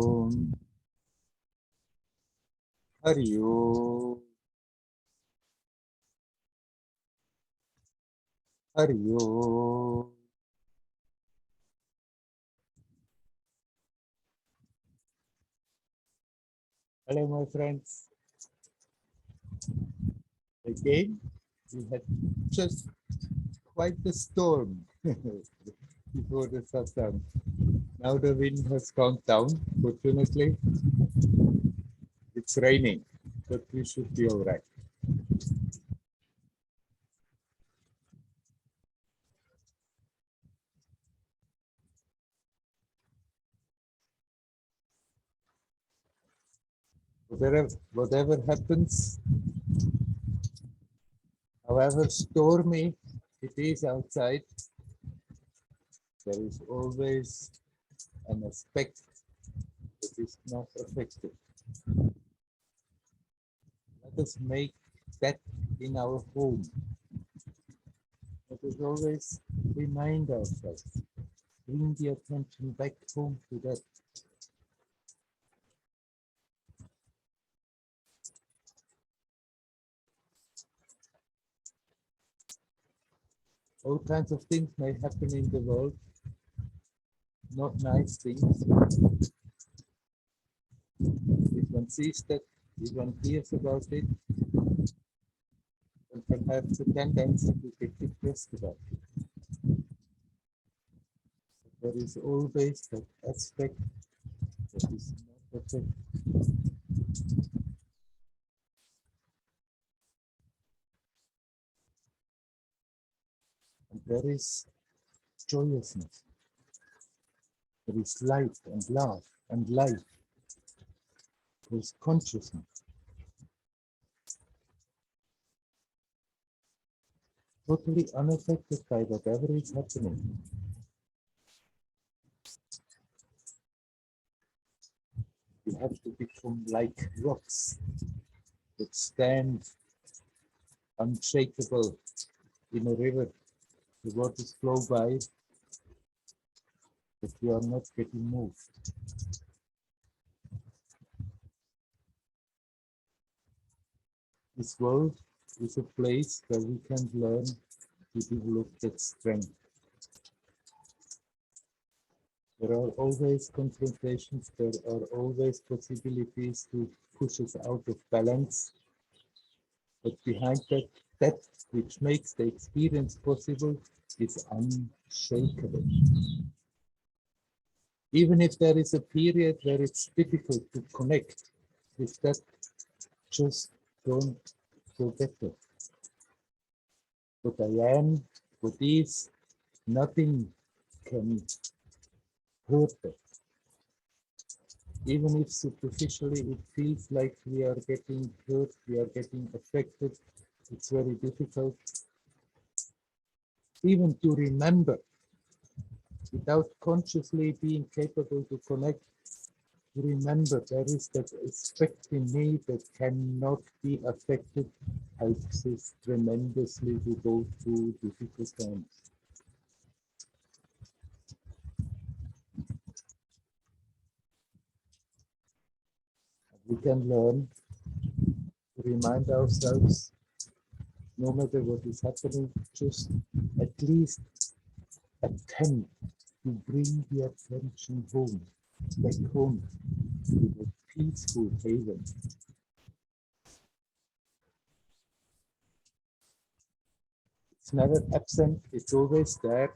Om. Hari Om. Hari Om. Hello, my friends. Again, we had just quite the storm before the Satsang. Now the wind has calmed down, fortunately. It's raining, but we should be all right. Whatever happens, however stormy it is outside, there is always an aspect that is not affected. Let us make that in our home. Let us always remind ourselves, bring the attention back home to that. All kinds of things may happen in the world, not nice things. If one sees that, if one hears about it, one can have the tendency to get depressed about it. There is always that aspect that is not affected. And there is joyousness. There is light and love and life. There is consciousness. Totally unaffected by whatever is happening. We have to become like rocks that stand unshakable in a river. The waters flow by, but we are not getting moved. This world is a place where we can learn to develop that strength. There are always confrontations, there are always possibilities to push us out of balance. But behind that which makes the experience possible is unshakable. Even if there is a period where it's difficult to connect with that, just don't forget it. What I am, what is, nothing can hurt it. Even if superficially it feels like we are getting hurt, we are getting affected, it's very difficult even to remember without consciously being capable to connect. Remember, there is that aspect in me that cannot be affected, helps us tremendously to go through difficult times. We can learn to remind ourselves, no matter what is happening, just at least attempt to bring the attention home, back home, to the peaceful haven. It's never absent, it's always there.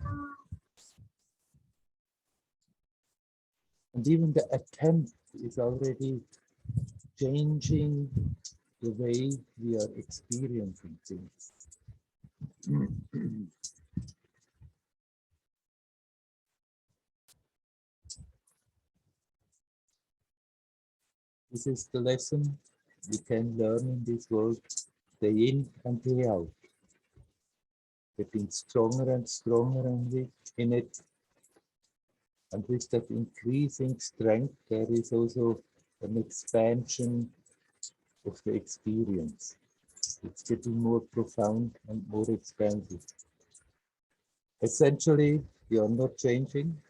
And even the attempt is already changing the way we are experiencing things. This is the lesson we can learn in this world, day in and day out. Getting stronger and stronger in it. And with that increasing strength, there is also an expansion of the experience. It's getting more profound and more expansive. Essentially, we are not changing.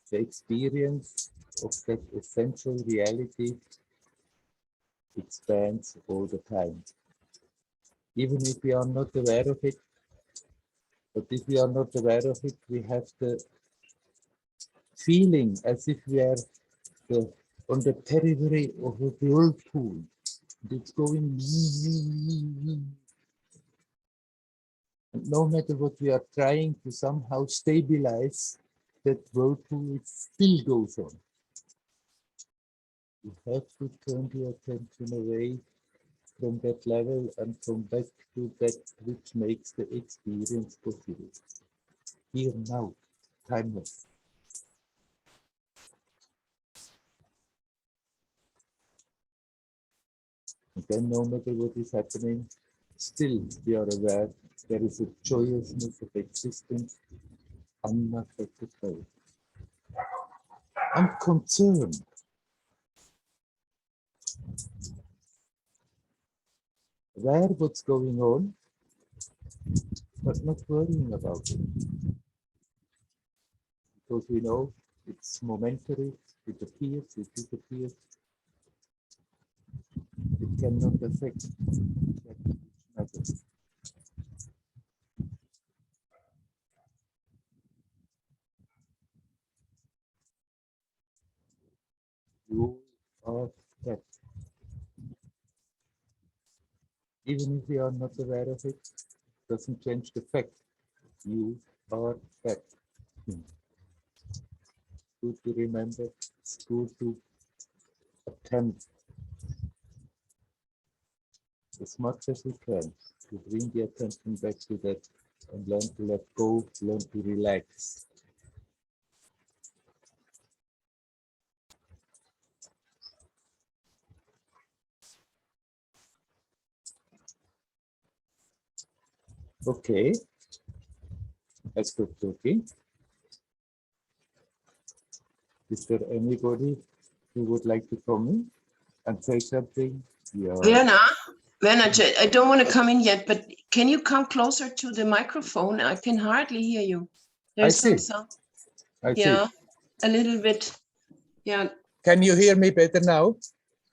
The experience of that essential reality expands all the time. Even if we are not aware of it, but if we are not aware of it, we have the feeling as if we are on the territory of a whirlpool. It's going, and no matter what we are trying to somehow stabilize, that whirlpool, it still goes on. You have to turn the attention away from that level and come back to that which makes the experience possible. Here now, timeless. And then no matter what is happening, still we are aware there is a joyousness of existence unaffected by it. I'm concerned. Aware what's going on, but not worrying about it. Because we know it's momentary, it appears, it disappears. It cannot affect that which matters. You are that. Even if we are not aware of it, doesn't change the fact. You are that. Good to remember, it's good to attempt as much as we can to bring the attention back to that and learn to let go, learn to relax. Okay, let's go talking. Is there anybody who would like to come in and say something? Yeah. Werner, I don't want to come in yet, but can you come closer to the microphone? I can hardly hear you. There's some sound. I yeah, see. A little bit. Yeah. Can you hear me better now?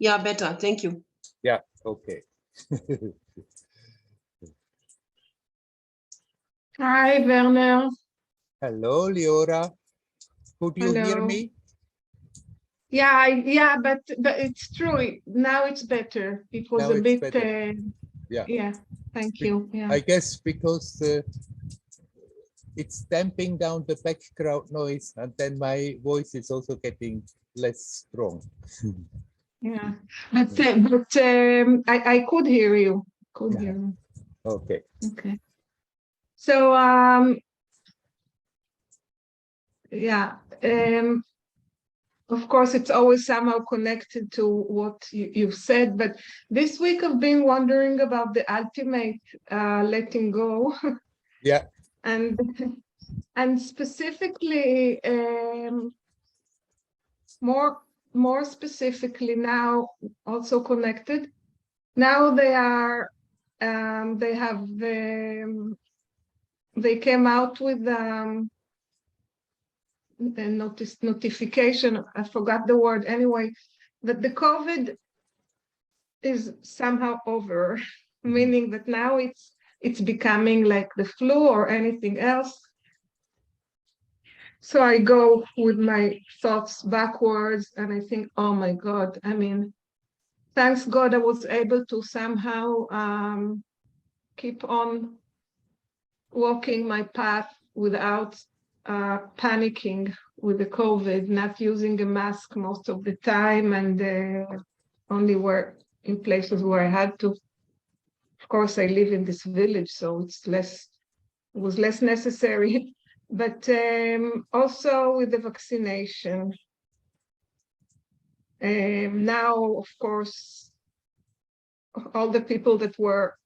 Yeah, better. Thank you. Yeah, okay. Hi, Werner. Hello, Leora. Could you Hello. hear me? Yeah, but it's true. Now it's better. It was Now a it's bit. better. Yeah. Thank you. Yeah. I guess because it's damping down the background noise, and then my voice is also getting less strong. Yeah, but I could hear you. Could hear you. Okay. Okay. So yeah. Of course, it's always somehow connected to what you've said, but this week I've been wondering about the ultimate letting go. Yeah. And specifically, more specifically now, also connected. Now they are, they came out with a notification. I forgot the word anyway. That the COVID is somehow over, meaning that now it's becoming like the flu or anything else. So I go with my thoughts backwards and I think, oh my God, I mean, thanks God I was able to somehow keep on walking my path without panicking with the COVID, not using a mask most of the time and only were in places where I had to. Of course, I live in this village, so it was less necessary. But also with the vaccination. Now, of course, all the people that were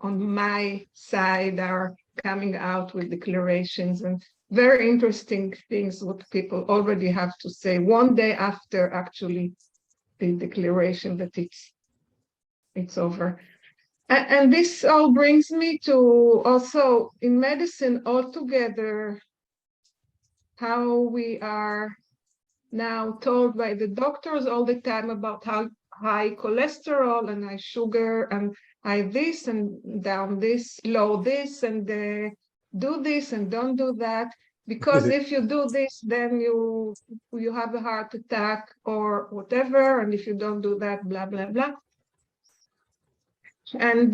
on my side are coming out with declarations and very interesting things what people already have to say one day after actually the declaration that it's over. And this all brings me to also in medicine altogether, how we are now told by the doctors all the time about how high cholesterol and high sugar and high this and down this, low this, and do this and don't do that. Because if you do this, then you have a heart attack or whatever. And if you don't do that, blah, blah, blah. And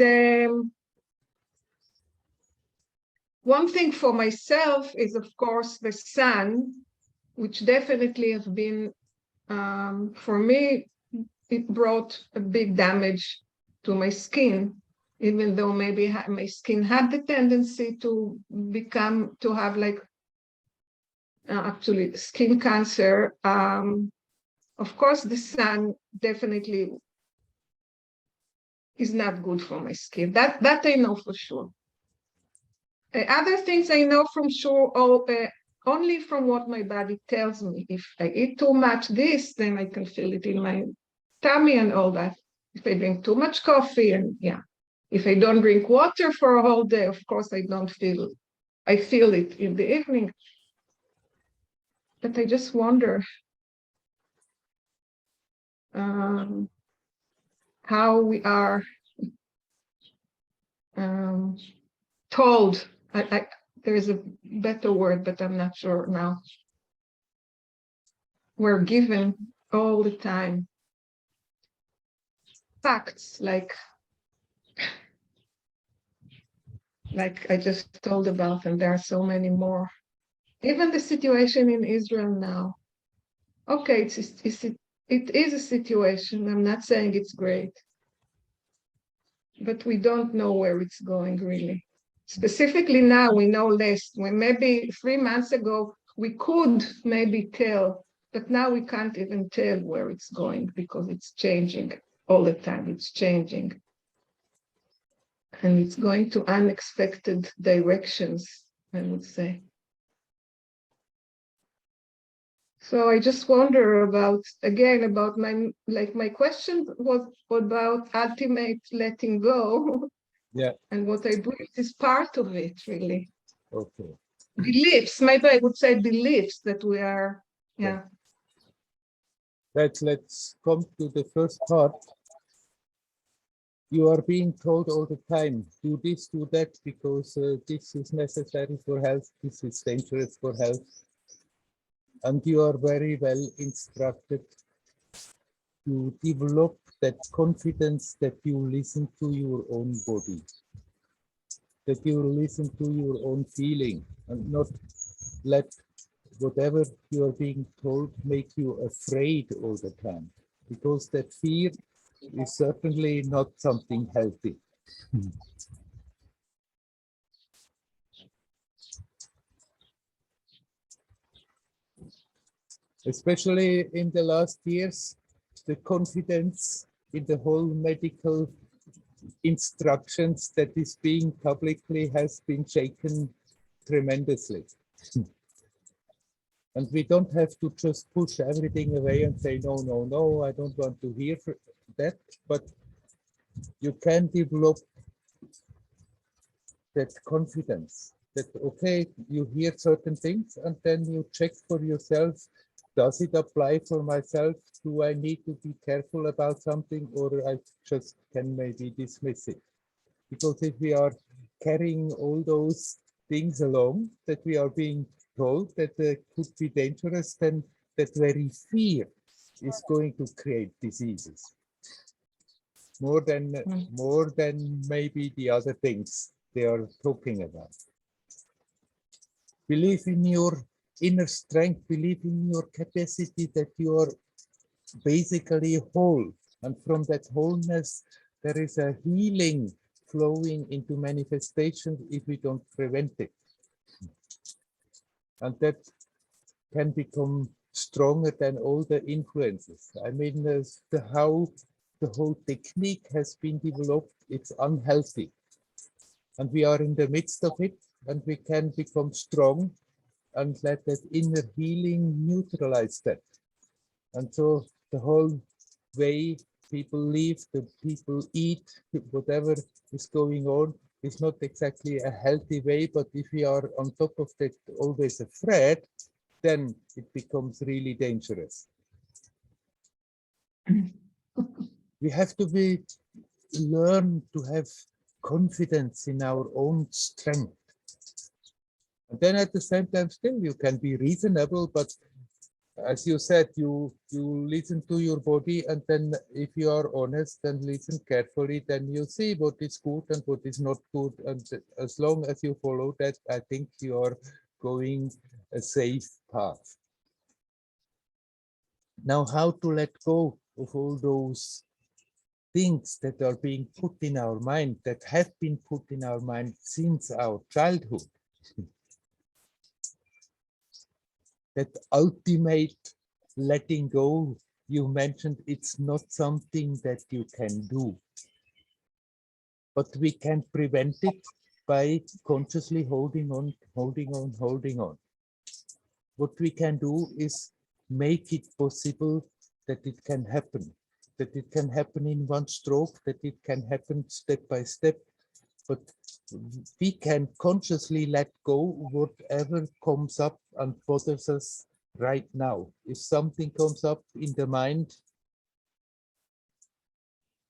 one thing for myself is, of course, the sun, which definitely have been, for me, it brought a big damage to my skin, even though maybe my skin had the tendency to have like actually skin cancer. Of course, the sun definitely is not good for my skin. That I know for sure. Other things I know from sure, only from what my body tells me. If I eat too much this, then I can feel it in my tummy and all that. If I drink too much coffee, and yeah. If I don't drink water for a whole day, of course I feel it in the evening. But I just wonder how we are told. There is a better word, but I'm not sure now. We're given all the time facts like I just told about, and there are so many more. Even the situation in Israel now. Okay, it is a situation. I'm not saying it's great, but we don't know where it's going really. Specifically now, we know less. When maybe 3 months ago, we could maybe tell, but now we can't even tell where it's going because it's changing all the time. It's changing. And it's going to unexpected directions, I would say. So I just wonder about my question was about ultimate letting go. Yeah. And what I believe is part of it, really. Okay. Beliefs, maybe I would say beliefs that we are, yeah. Let's come to the first part. You are being told all the time, do this, do that, because this is necessary for health, this is dangerous for health. And you are very well instructed to develop that confidence that you listen to your own body, that you listen to your own feeling, and not let whatever you are being told make you afraid all the time, because that fear is certainly not something healthy. Especially in the last years, the confidence in the whole medical instructions that is being publicly has been shaken tremendously. And we don't have to just push everything away and say, no, no, no, I don't want to hear that, but you can develop that confidence that, okay, you hear certain things and then you check for yourself, does it apply for myself? Do I need to be careful about something, or I just can maybe dismiss it? Because if we are carrying all those things along that we are being told that could be dangerous, then that very fear is going to create diseases more than maybe the other things they are talking about. Believe in your inner strength, believe in your capacity that you are basically whole, and from that wholeness there is a healing flowing into manifestation if we don't prevent it. And that can become stronger than all the influences. I mean, how the whole technique has been developed, it's unhealthy. And we are in the midst of it, and we can become strong and let that inner healing neutralize that. And so the whole way people live, the people eat, whatever is going on, is not exactly a healthy way. But if we are on top of that always afraid, then it becomes really dangerous. We have to learn to have confidence in our own strength. And then at the same time, still you can be reasonable, but as you said, you listen to your body, and then if you are honest and listen carefully, then you see what is good and what is not good. And as long as you follow that, I think you are going a safe path. Now, how to let go of all those things that are being put in our mind, that have been put in our mind since our childhood. That ultimate letting go you mentioned, it's not something that you can do, but we can prevent it by consciously holding on, holding on, holding on. What we can do is make it possible that it can happen, that it can happen in one stroke, that it can happen step by step, but we can consciously let go whatever comes up and bothers us right now. If something comes up in the mind,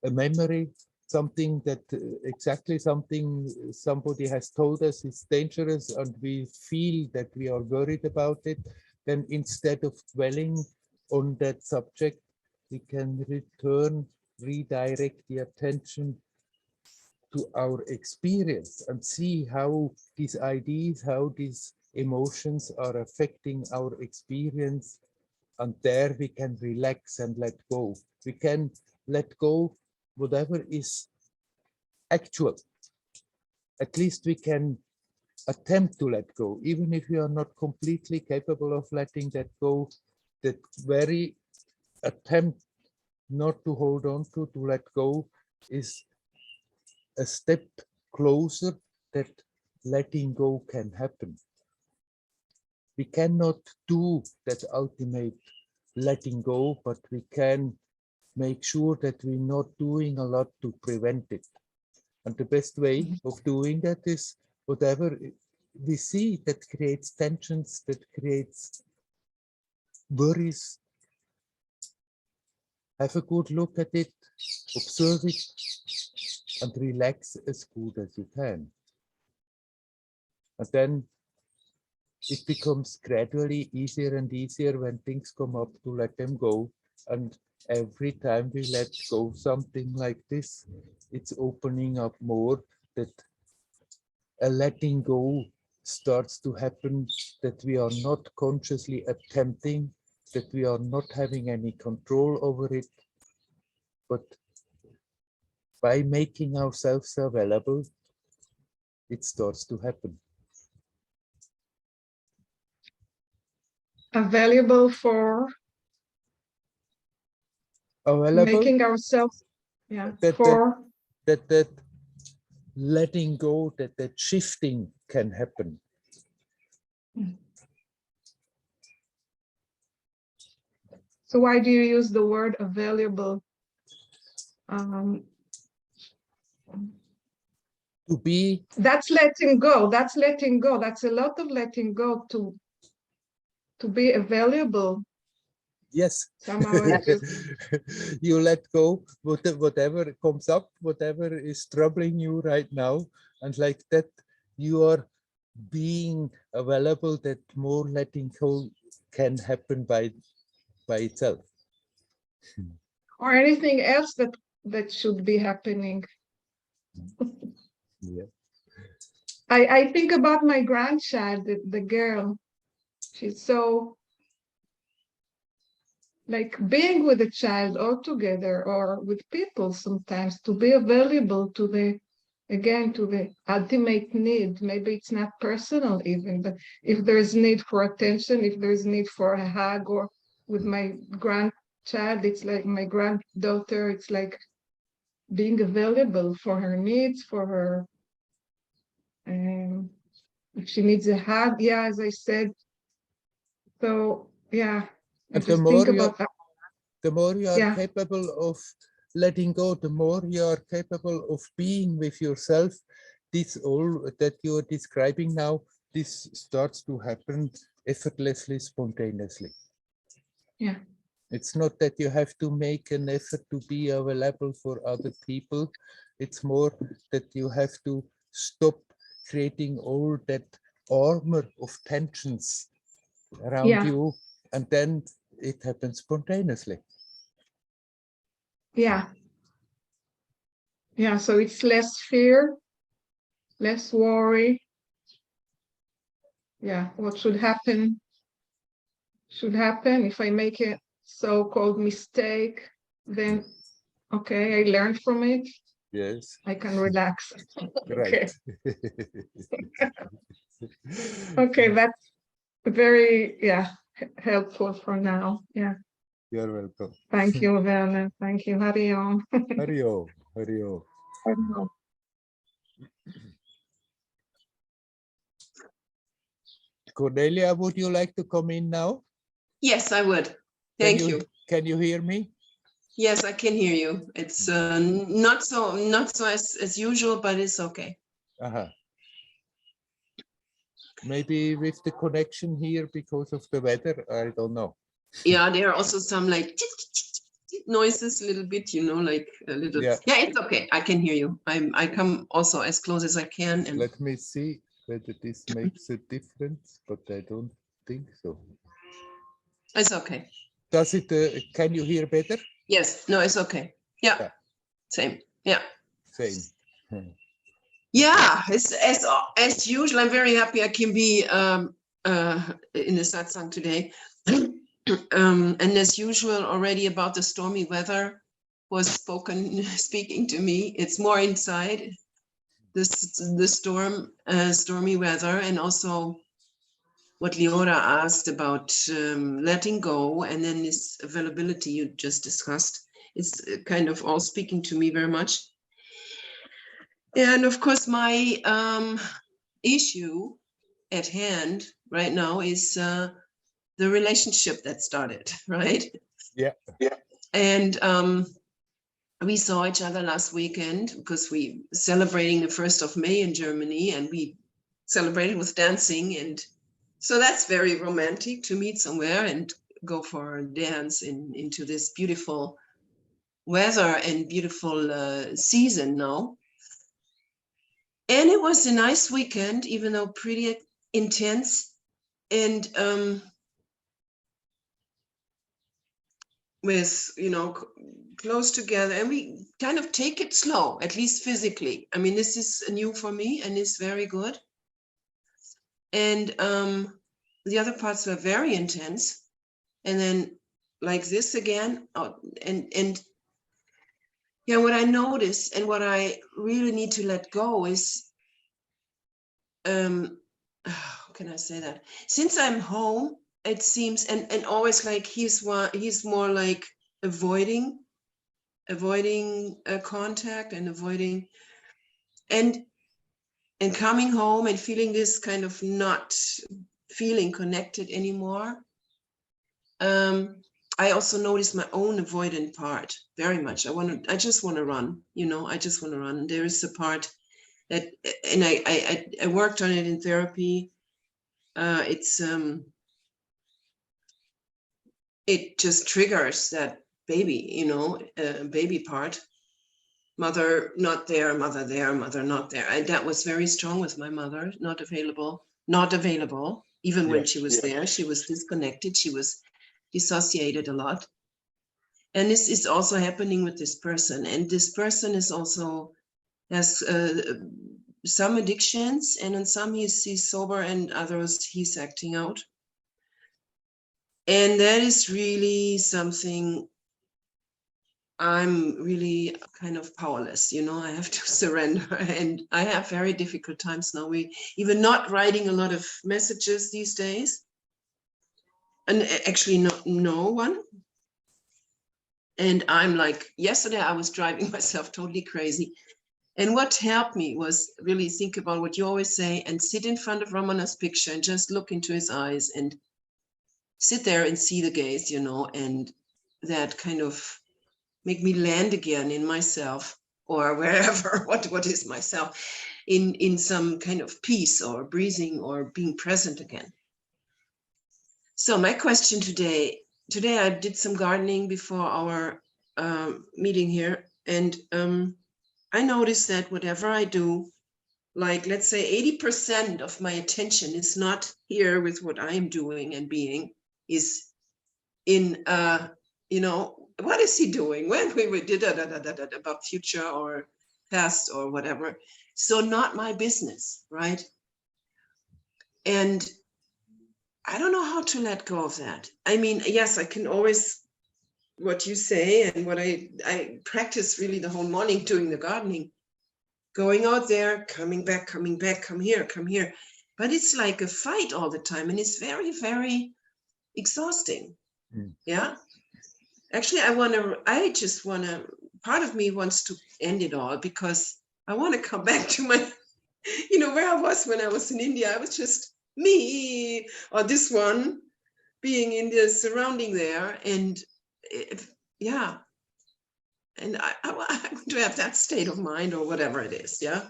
a memory, something that exactly something somebody has told us is dangerous and we feel that we are worried about it, then instead of dwelling on that subject, we can redirect the attention to our experience and see how these ideas, how these emotions are affecting our experience. And there we can relax and let go. We can let go whatever is actual. At least we can attempt to let go, even if we are not completely capable of letting that go. That very attempt not to hold on to let go is a step closer that letting go can happen. We cannot do that ultimate letting go, but we can make sure that we're not doing a lot to prevent it. And the best way of doing that is whatever we see that creates tensions, that creates worries. Have a good look at it, observe it, and relax as good as you can. And then it becomes gradually easier and easier when things come up to let them go. And every time we let go something like this, it's opening up more, that a letting go starts to happen, that we are not consciously attempting, that we are not having any control over it, but by making ourselves available, it starts to happen. Available for making ourselves, yeah, that letting go, that shifting can happen. So why do you use the word available? To be, that's letting go. That's letting go. That's a lot of letting go to be available. Yes. Somehow you let go whatever comes up, whatever is troubling you right now, and like that you are being available, that more letting go can happen by itself. Or anything else that should be happening. Yeah. I think about my grandchild, the girl. She's so, like, being with a child altogether, or with people sometimes, to be available to the, again, to the ultimate need. Maybe it's not personal even, but if there's need for attention, if there's need for a hug, or with my grandchild, it's like my granddaughter, it's like being available for her needs, for her, if she needs a hug, yeah, as I said. So, yeah, I And just think about that. The more you are Yeah. capable of letting go, the more you are capable of being with yourself. This all that you're describing now, this starts to happen effortlessly, spontaneously. Yeah. It's not that you have to make an effort to be available for other people. It's more that you have to stop creating all that armor of tensions around Yeah. you, and then it happens spontaneously. Yeah. Yeah. So it's less fear, less worry. Yeah. What should happen should happen. If I make a so-called mistake, then okay, I learned from it. Yes, I can relax. Okay. right. Okay, that's very, yeah, helpful for now. Yeah. You're welcome. Thank you, Werner. Thank you. Hari Om. Hario, Hario. Hari Om. Cornelia, would you like to come in now? Yes, I would. Thank you. Can you hear me? Yes, I can hear you. It's not so as usual, but it's okay. Uh-huh. Maybe with the connection here because of the weather, I don't know. Yeah, there are also some like noises a little bit, you know, like a little. Yeah. Yeah, it's okay. I can hear you. I come also as close as I can. And Let me see whether this makes a difference, but I don't think so. it's okay. Does it, can you hear better? Yes, no, it's okay. Yeah, Yeah. same. Yeah. Same. Yeah, it's as usual. I'm very happy I can be in the satsang today. And as usual, already about the stormy weather was speaking to me. It's more inside the stormy weather, and also what Leora asked about letting go, and then this availability you just discussed. It's kind of all speaking to me very much. And of course, my issue at hand right now is the relationship that started, right? Yeah. And we saw each other last weekend because we celebrating the 1st of May in Germany, and we celebrated with dancing. And so that's very romantic to meet somewhere and go for a dance into this beautiful weather and beautiful season now. And it was a nice weekend, even though pretty intense. And with, you know, close together, and we kind of take it slow, at least physically. I mean, this is new for me and it's very good. And the other parts were very intense. And then like this again, and yeah, what I noticed and what I really need to let go is, how can I say that? Since I'm home, it seems, and always like he's more like avoiding contact and avoiding, and coming home and feeling this kind of not feeling connected anymore. I also noticed my own avoidant part very much. I just want to run, you know, I just want to run. There is a part that, and I worked on it in therapy. It just triggers that baby, you know, baby part. Mother not there, mother there, mother not there. That was very strong with my mother, not available. Even when she was there, she was disconnected. She was dissociated a lot. And this is also happening with this person. And this person is also has some addictions, and on some he's sober, and others he's acting out. And that is really something I'm really kind of powerless, you know, I have to surrender, and I have very difficult times now. We even not writing a lot of messages these days, and actually no one. And I'm like, yesterday I was driving myself totally crazy. And what helped me was really think about what you always say and sit in front of Ramana's picture and just look into his eyes and sit there and see the gaze, you know, and that kind of make me land again in myself, or wherever, what is myself, in some kind of peace or breathing or being present again. So my question today I did some gardening before our meeting here, and I noticed that whatever I do, like let's say 80% of my attention is not here with what I am doing and being, is in what is he doing when we did about future or past or whatever. So not my business, right? And I don't know how to let go of that. I mean, yes, I can always, what you say and what I practice really the whole morning doing the gardening, going out there, coming back, come here. But it's like a fight all the time, and it's very, very exhausting. Mm. Yeah. Actually, I just want to, part of me wants to end it all, because I want to come back to my, where I was when I was in India. I was just me, or this one being in the surrounding there. And yeah. And I want to have that state of mind or whatever it is. Yeah.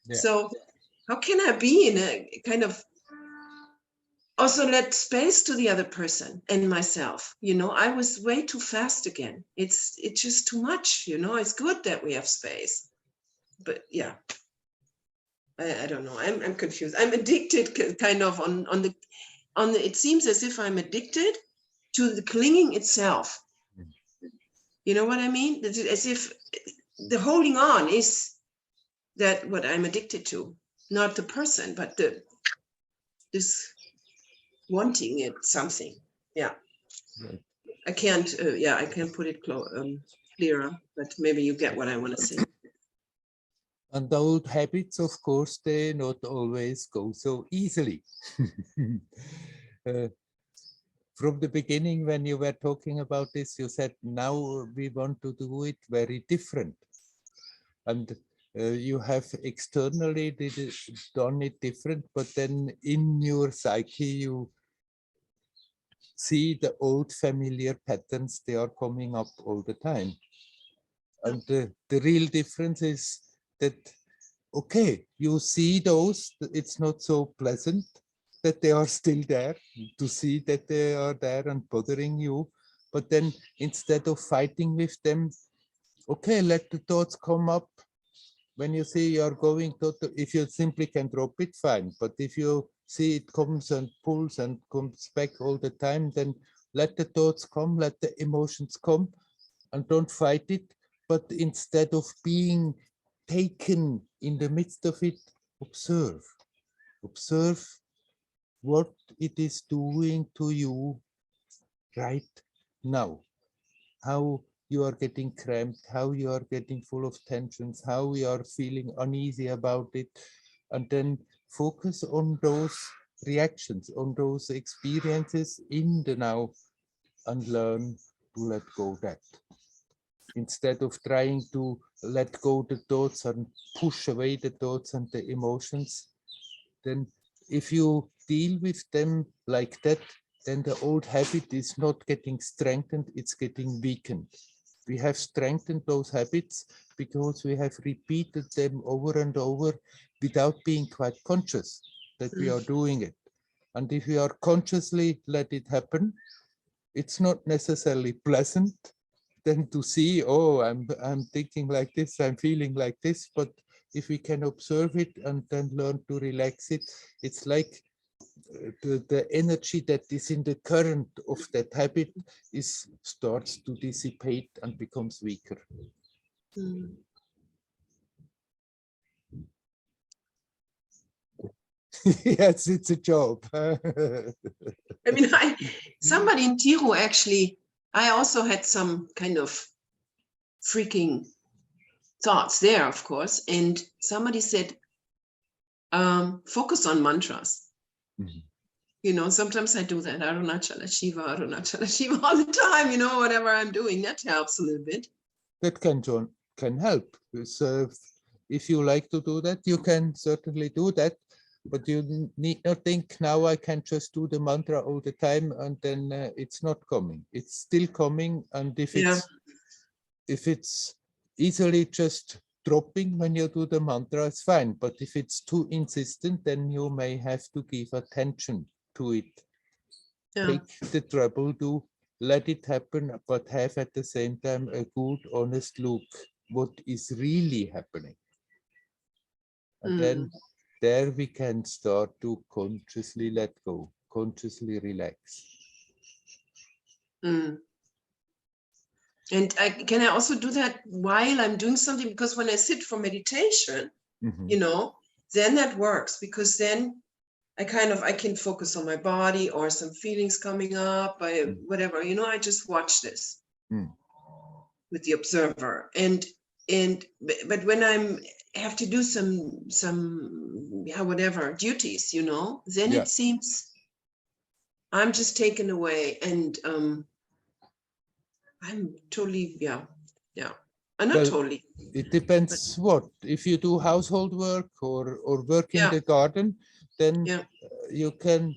Yeah. So how can I be in a kind of, also let space to the other person and myself? I was way too fast again. It's just too much. It's good that we have space, but yeah, I don't know. I'm confused. I'm addicted, kind of on the. It seems as if I'm addicted to the clinging itself. You know what I mean? As if the holding on is that what I'm addicted to, not the person, but this wanting it something. Yeah. Right. I can't put it clearer, but maybe you get what I want to say. And old habits, of course, they not always go so easily. From the beginning, when you were talking about this, you said, now we want to do it very different. And you have externally done it different, but then in your psyche, you see the old familiar patterns, they are coming up all the time. And the real difference is that, okay, you see those, it's not so pleasant that they are still there, to see that they are there and bothering you. But then instead of fighting with them, okay, let the thoughts come up. When you see you're going to, if you simply can drop it, fine. But if you see it comes and pulls and comes back all the time, then let the thoughts come, let the emotions come, and don't fight it. But instead of being taken in the midst of it, observe. Observe what it is doing to you right now. How you are getting cramped, how you are getting full of tensions, how you are feeling uneasy about it. And then focus on those reactions, on those experiences in the now, and learn to let go that. Instead of trying to let go the thoughts and push away the thoughts and the emotions, then if you deal with them like that, then the old habit is not getting strengthened, it's getting weakened. We have strengthened those habits because we have repeated them over and over without being quite conscious that we are doing it. And if we are consciously let it happen, it's not necessarily pleasant then to see, oh, I'm thinking like this, I'm feeling like this, but if we can observe it and then learn to relax it, it's like the energy that is in the current of that habit starts to dissipate and becomes weaker. Mm. Yes, it's a job. I mean, somebody in Tiro, actually, I also had some kind of freaking thoughts there, of course. And somebody said, focus on mantras. Mhm. Sometimes I do that. Arunachala Shiva all the time, whatever I'm doing, that helps a little bit. That can help. So if you like to do that, you can certainly do that. But you need not think, now I can just do the mantra all the time and then it's not coming. It's still coming. And if it's easily just dropping when you do the mantra, it's fine. But if it's too insistent, then you may have to give attention to it Yeah. take the trouble to let it happen, but have at the same time a good, honest look what is really happening. And then there we can start to consciously let go, consciously relax. Mm. And can I also do that while I'm doing something? Because when I sit for meditation, you know, then that works, because then I can focus on my body or some feelings coming up, whatever, you know, I just watch this with the observer. But when have to do some whatever duties, you know, then it seems I'm just taken away, and I'm totally, not Well, totally. it depends what. If you do household work or work in Yeah. the garden, then Yeah. you can,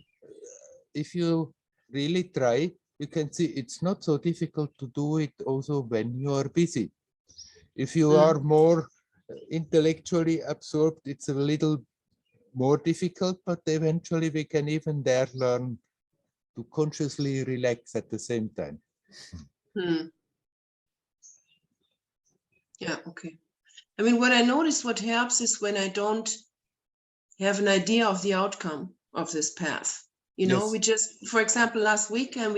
if you really try, you can see it's not so difficult to do it also when you are busy. If you are more intellectually absorbed, it's a little more difficult, but eventually we can even there learn to consciously relax at the same time. Yeah, okay. I mean, what I notice, what helps is when I don't have an idea of the outcome of this path. You know, we just, for example, last weekend,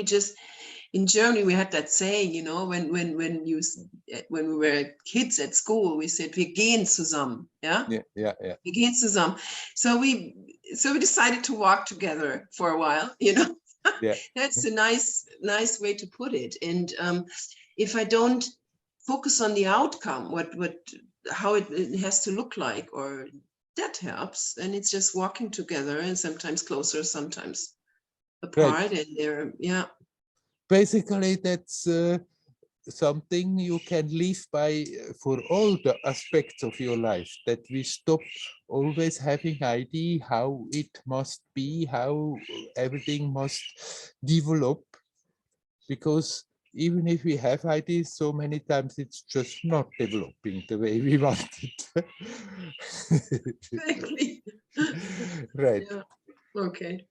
in Germany, we had that saying, you know, when we were kids at school, we said, wir gehen zusammen. Yeah. Yeah. Wir gehen zusammen. So we decided to walk together for a while, you know. Yeah. That's a nice way to put it. And if I don't focus on the outcome, how it has to look like, or that helps, and it's just walking together, and sometimes closer, sometimes apart. Right. And they're Basically, that's something you can live by for all the aspects of your life, that we stop always having idea how it must be, how everything must develop, because even if we have ideas, so many times it's just not developing the way we want it. exactly. Right. Yeah. Okay.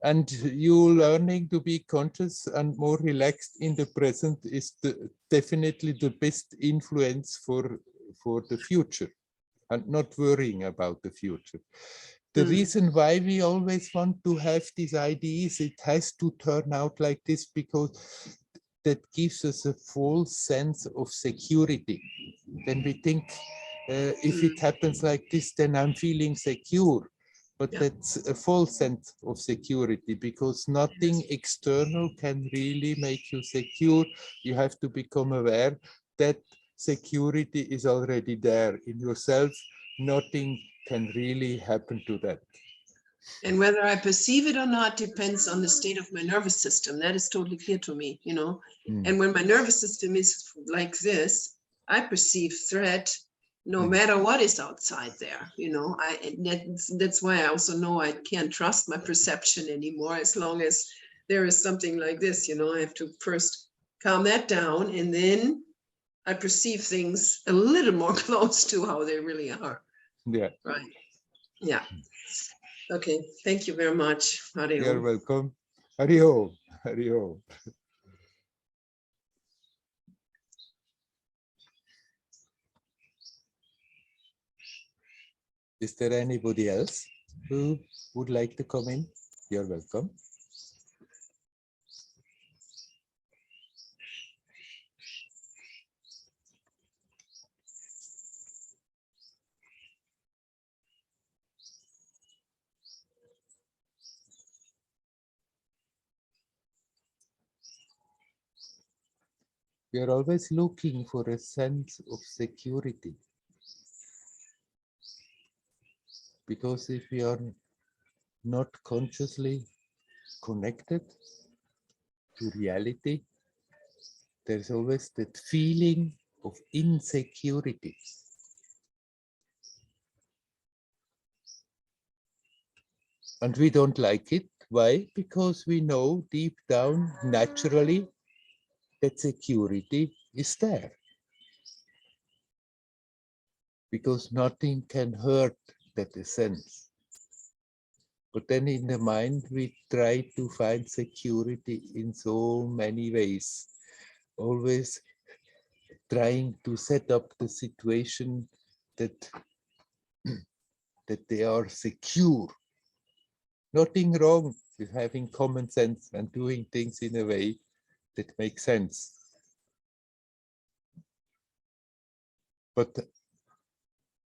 And you learning to be conscious and more relaxed in the present is definitely the best influence for the future, and not worrying about the future. The reason why we always want to have these ideas, it has to turn out like this, because that gives us a false sense of security. Then we think, if it happens like this, then I'm feeling secure. But that's a false sense of security, because nothing external can really make you secure. You have to become aware that security is already there in yourself. Nothing can really happen to that. And whether I perceive it or not depends on the state of my nervous system. That is totally clear to me, you know. And when my nervous system is like this, I perceive threat no matter what is outside there, you know. That's why I also know I can't trust my perception anymore, as long as there is something like this, you know. I have to first calm that down, and then I perceive things a little more close to how they really are. Yeah. Right. Yeah. Okay, thank you very much. You're welcome. Hariho. Hariho. Is there anybody else who would like to come in? You're welcome. We are always looking for a sense of security. Because if we are not consciously connected to reality, there's always that feeling of insecurity. And we don't like it. Why? Because we know deep down, naturally, that security is there. Because nothing can hurt that essence. But then in the mind, we try to find security in so many ways, always trying to set up the situation that, that they are secure. Nothing wrong with having common sense and doing things in a way that makes sense. But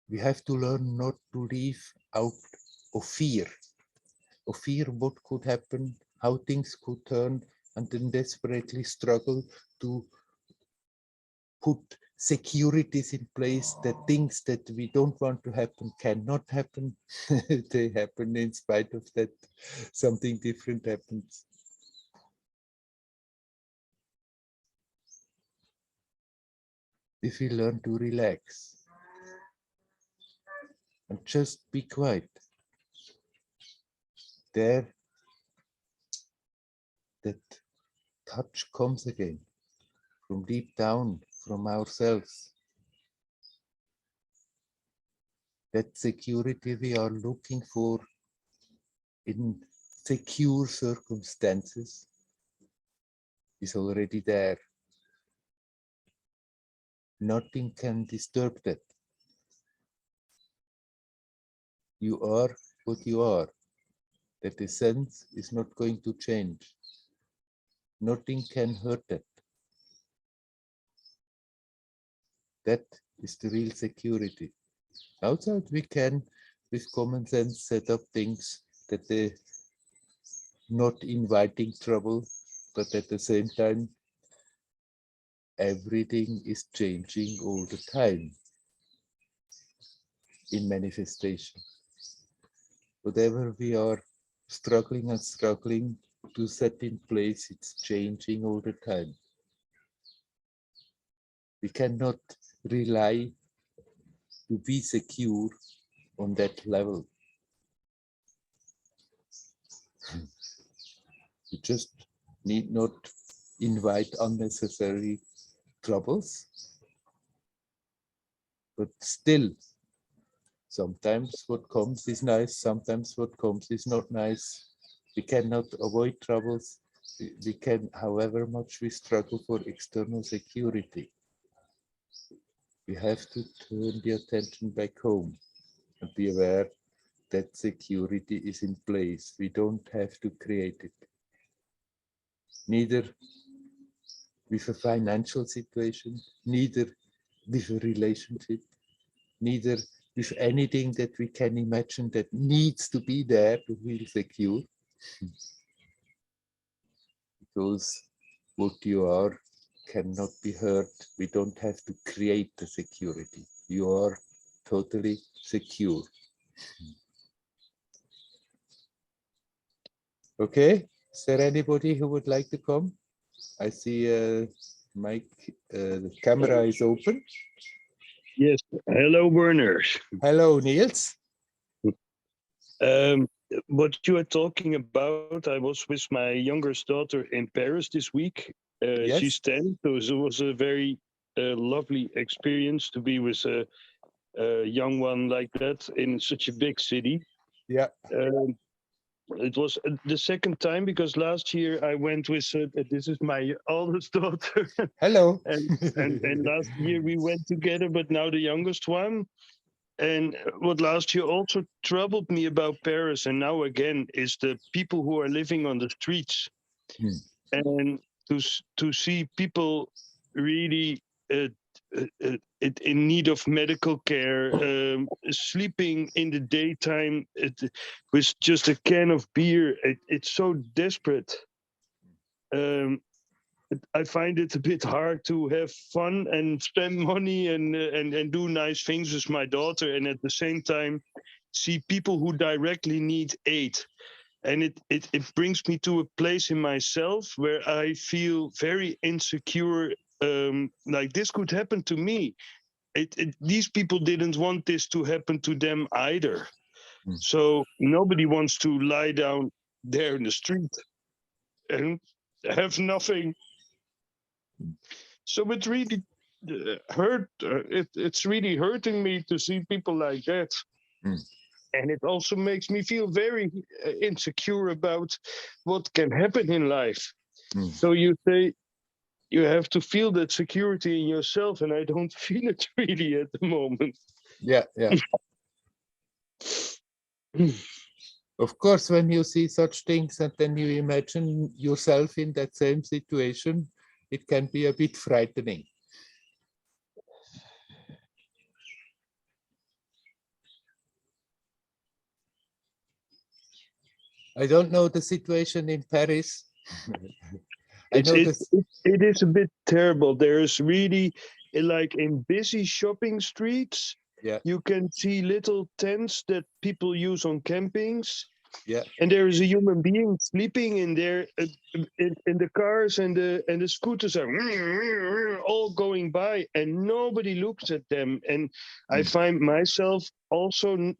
we have to learn not to live out of fear what could happen, how things could turn, and then desperately struggle to put securities in place that things that we don't want to happen cannot happen. They happen in spite of that. Something different happens. If we learn to relax and just be quiet, there that touch comes again from deep down, from ourselves. That security we are looking for in secure circumstances is already there. Nothing can disturb that. You are what you are. That essence is not going to change. Nothing can hurt that. That is the real security. Outside we can, with common sense, set up things that they not inviting trouble, but at the same time, everything is changing all the time in manifestation. Whatever we are struggling to set in place, it's changing all the time. We cannot rely to be secure on that level. You just need not invite unnecessary troubles, but still, sometimes what comes is nice, sometimes what comes is not nice. We cannot avoid troubles. We can, however much we struggle for external security, we have to turn the attention back home and be aware that security is in place. We don't have to create it. Neither with a financial situation, neither with a relationship, neither with anything that we can imagine that needs to be there to feel secure. Because what you are cannot be hurt. We don't have to create the security. You are totally secure. Okay, is there anybody who would like to come? I see Mike, the camera is open. Yes. Hello, Werner. Hello, Niels. What you are talking about, I was with my youngest daughter in Paris this week. Yes. She's 10, so it was a very lovely experience to be with a young one like that in such a big city. Yeah. It was the second time because last year I went with this is my oldest daughter. Hello. and last year we went together, but now the youngest one. And what last year also troubled me about Paris, and now again, is the people who are living on the streets, and to see people really in need of medical care, sleeping in the daytime with just a can of beer. It's so desperate. I find it a bit hard to have fun and spend money and do nice things with my daughter, and at the same time see people who directly need aid. And it brings me to a place in myself where I feel very insecure. Like this could happen to me. These people didn't want this to happen to them either. So nobody wants to lie down there in the street and have nothing. So it really hurt. It's really hurting me to see people like that. and it also makes me feel very insecure about what can happen in life. Mm. So you say you have to feel that security in yourself, and I don't feel it really at the moment. Yeah, yeah. Of course, when you see such things and then you imagine yourself in that same situation, it can be a bit frightening. I don't know the situation in Paris. I know this. It is a bit terrible. There's really, like in busy shopping streets, Yeah, you can see little tents that people use on campings, yeah. and there is a human being sleeping in there, in the cars, and the scooters are all going by, and nobody looks at them. And I Mm. find myself also.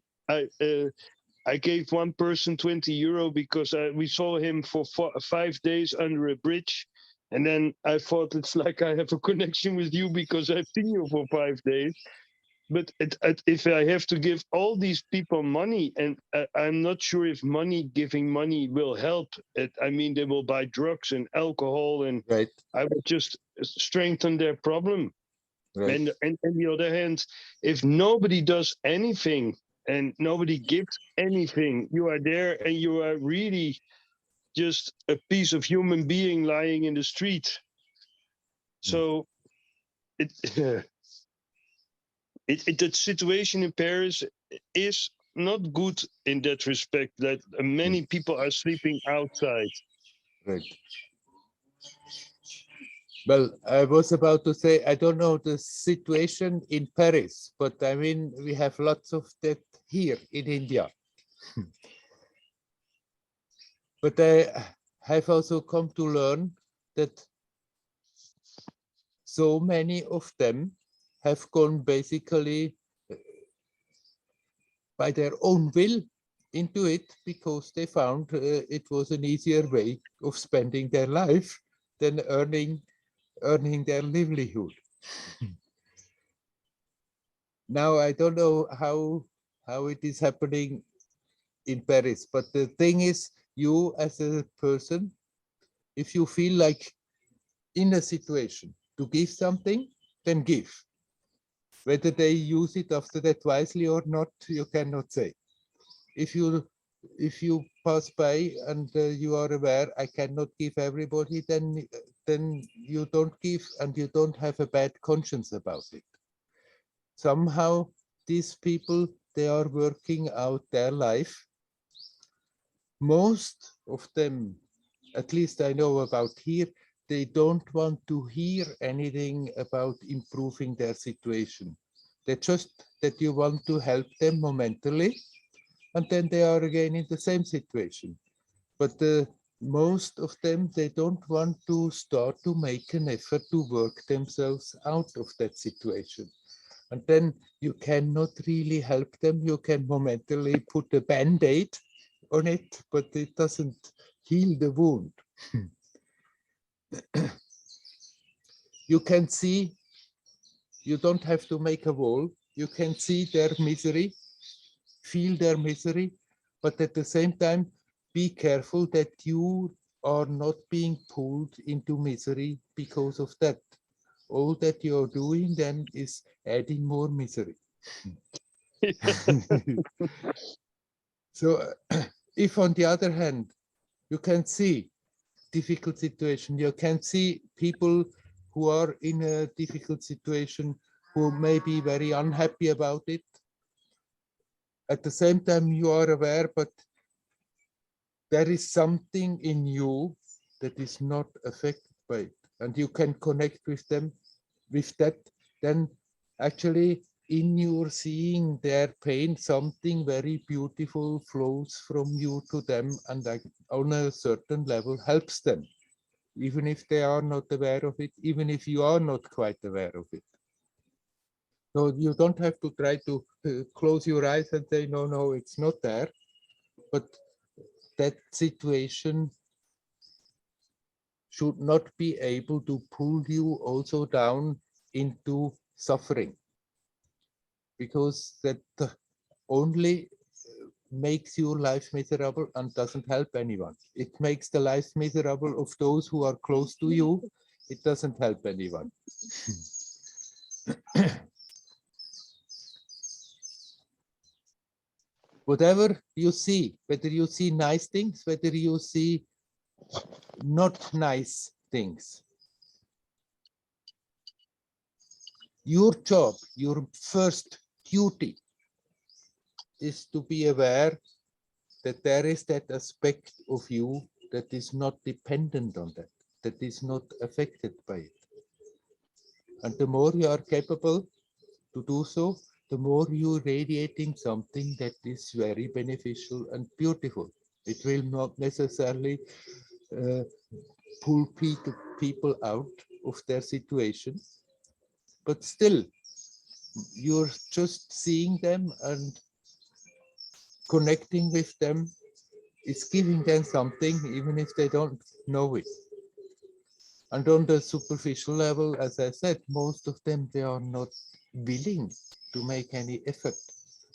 I gave one person €20 because we saw him for 5 days under a bridge. And then I thought it's like I have a connection with you because I've seen you for 5 days. But if I have to give all these people money, and I'm not sure if giving money will help. I mean, they will buy drugs and alcohol, and Right, I would just strengthen their problem. right. And on the other hand, if nobody does anything and nobody gives anything, you are there and you are really just a piece of human being lying in the street. So it, the situation in Paris is not good in that respect, that many people are sleeping outside. Right. Well, I was about to say, I don't know the situation in Paris, but I mean, we have lots of that here in India. But I have also come to learn that so many of them have gone basically by their own will into it because they found it was an easier way of spending their life than earning their livelihood. Now I don't know how it is happening in Paris, but the thing is, you as a person, if you feel like in a situation to give something, then give. Whether they use it after that wisely or not, you cannot say. If you pass by and you are aware I cannot give everybody, then you don't give and you don't have a bad conscience about it. Somehow these people, they are working out their life. Most of them, at least I know about here, they don't want to hear anything about improving their situation. They just that you want to help them momentarily, and then they are again in the same situation. But most of them, they don't want to start to make an effort to work themselves out of that situation. And then you cannot really help them. You can momentarily put a band-aid on it, but it doesn't heal the wound. You can see, you don't have to make a wall. You can see their misery, feel their misery, but at the same time, be careful that you are not being pulled into misery because of that. All that you're doing then is adding more misery. So if on the other hand, you can see difficult situation, you can see people who are in a difficult situation who may be very unhappy about it. At the same time, you are aware, but there is something in you that is not affected by it, and you can connect with them with that. Then actually in your seeing their pain, something very beautiful flows from you to them, and on a certain level helps them, even if they are not aware of it, even if you are not quite aware of it. So you don't have to try to close your eyes and say, no, no, it's not there. But that situation should not be able to pull you also down into suffering, because that only makes your life miserable and doesn't help anyone. It makes the life miserable of those who are close to you. It doesn't help anyone. Whatever you see, whether you see nice things, whether you see not nice things, your job, your first duty is to be aware that there is that aspect of you that is not dependent on that, that is not affected by it. And the more you are capable to do so, the more you radiating something that is very beneficial and beautiful. It will not necessarily pull people out of their situation, but still, you're just seeing them and connecting with them is giving them something, even if they don't know it. And on the superficial level, as I said, most of them, they are not willing to make any effort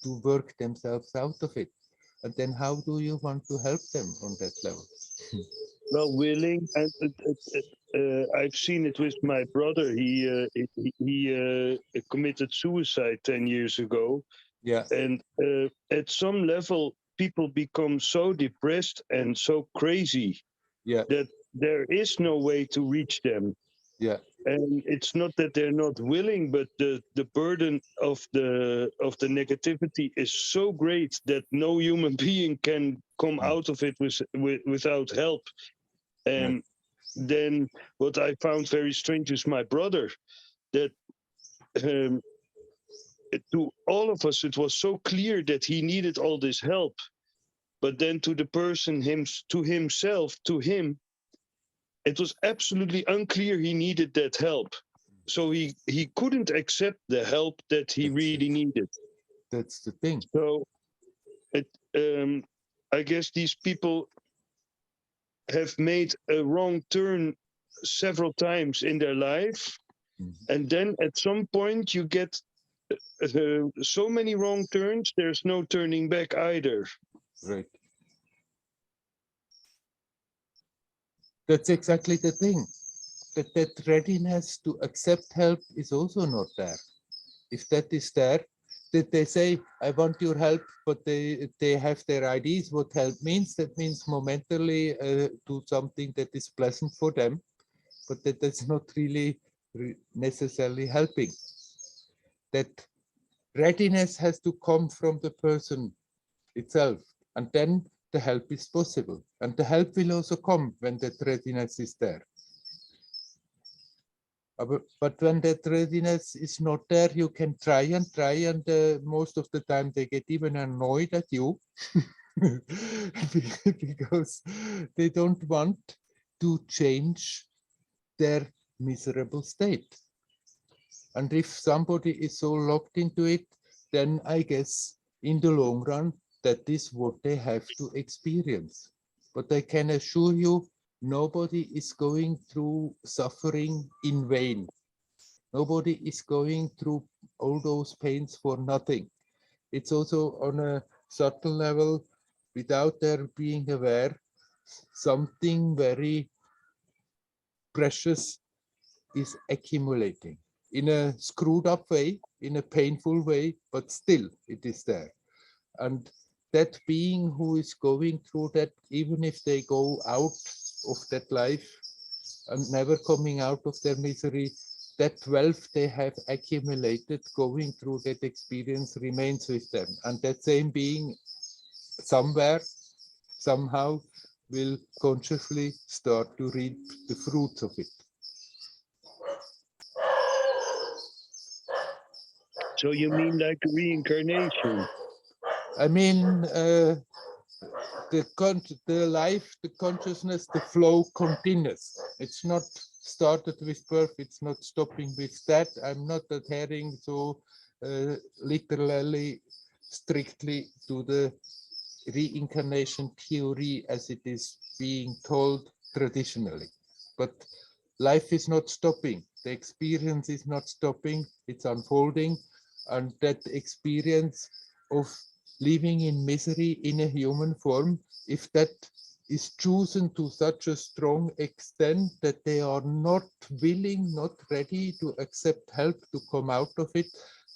to work themselves out of it. And then how do you want to help them on that level? Well, willing, and I've seen it with my brother. He committed suicide 10 years ago. Yeah, And at some level, people become so depressed and so crazy yeah, that there is no way to reach them. yeah, And it's not that they're not willing, but the burden of the negativity is so great that no human being can come out of it without help. And then what I found very strange is my brother, that to all of us it was so clear that he needed all this help, but then to the person, to him, it was absolutely unclear he needed that help. So he couldn't accept the help that he really needed. that's the thing. So it I guess these people have made a wrong turn several times in their life, and then at some point you get so many wrong turns, there's no turning back either. Right. That's exactly the thing. That readiness to accept help is also not there. If that is there, that they say, I want your help, but they have their ideas what help means. That means momentarily do something that is pleasant for them, but that's not really necessarily helping. That readiness has to come from the person itself, and then the help is possible. And the help will also come when that readiness is there. But when that readiness is not there, you can try, and most of the time they get even annoyed at you because they don't want to change their miserable state. And if somebody is so locked into it, then I guess in the long run, that is what they have to experience. But I can assure you, nobody is going through suffering in vain. Nobody is going through all those pains for nothing. It's also on a subtle level, without their being aware, something very precious is accumulating in a screwed up way, in a painful way, but still it is there. And that being who is going through that, even if they go out of that life and never coming out of their misery, that wealth they have accumulated going through that experience remains with them. And that same being somewhere, somehow, will consciously start to reap the fruits of it. So you mean like reincarnation? I mean, the life, the consciousness, the flow continues. It's not started with birth. It's not stopping with that. I'm not adhering so literally, strictly to the reincarnation theory as it is being told traditionally. But life is not stopping. The experience is not stopping. It's unfolding. And that experience of living in misery in a human form, if that is chosen to such a strong extent that they are not willing, not ready to accept help to come out of it,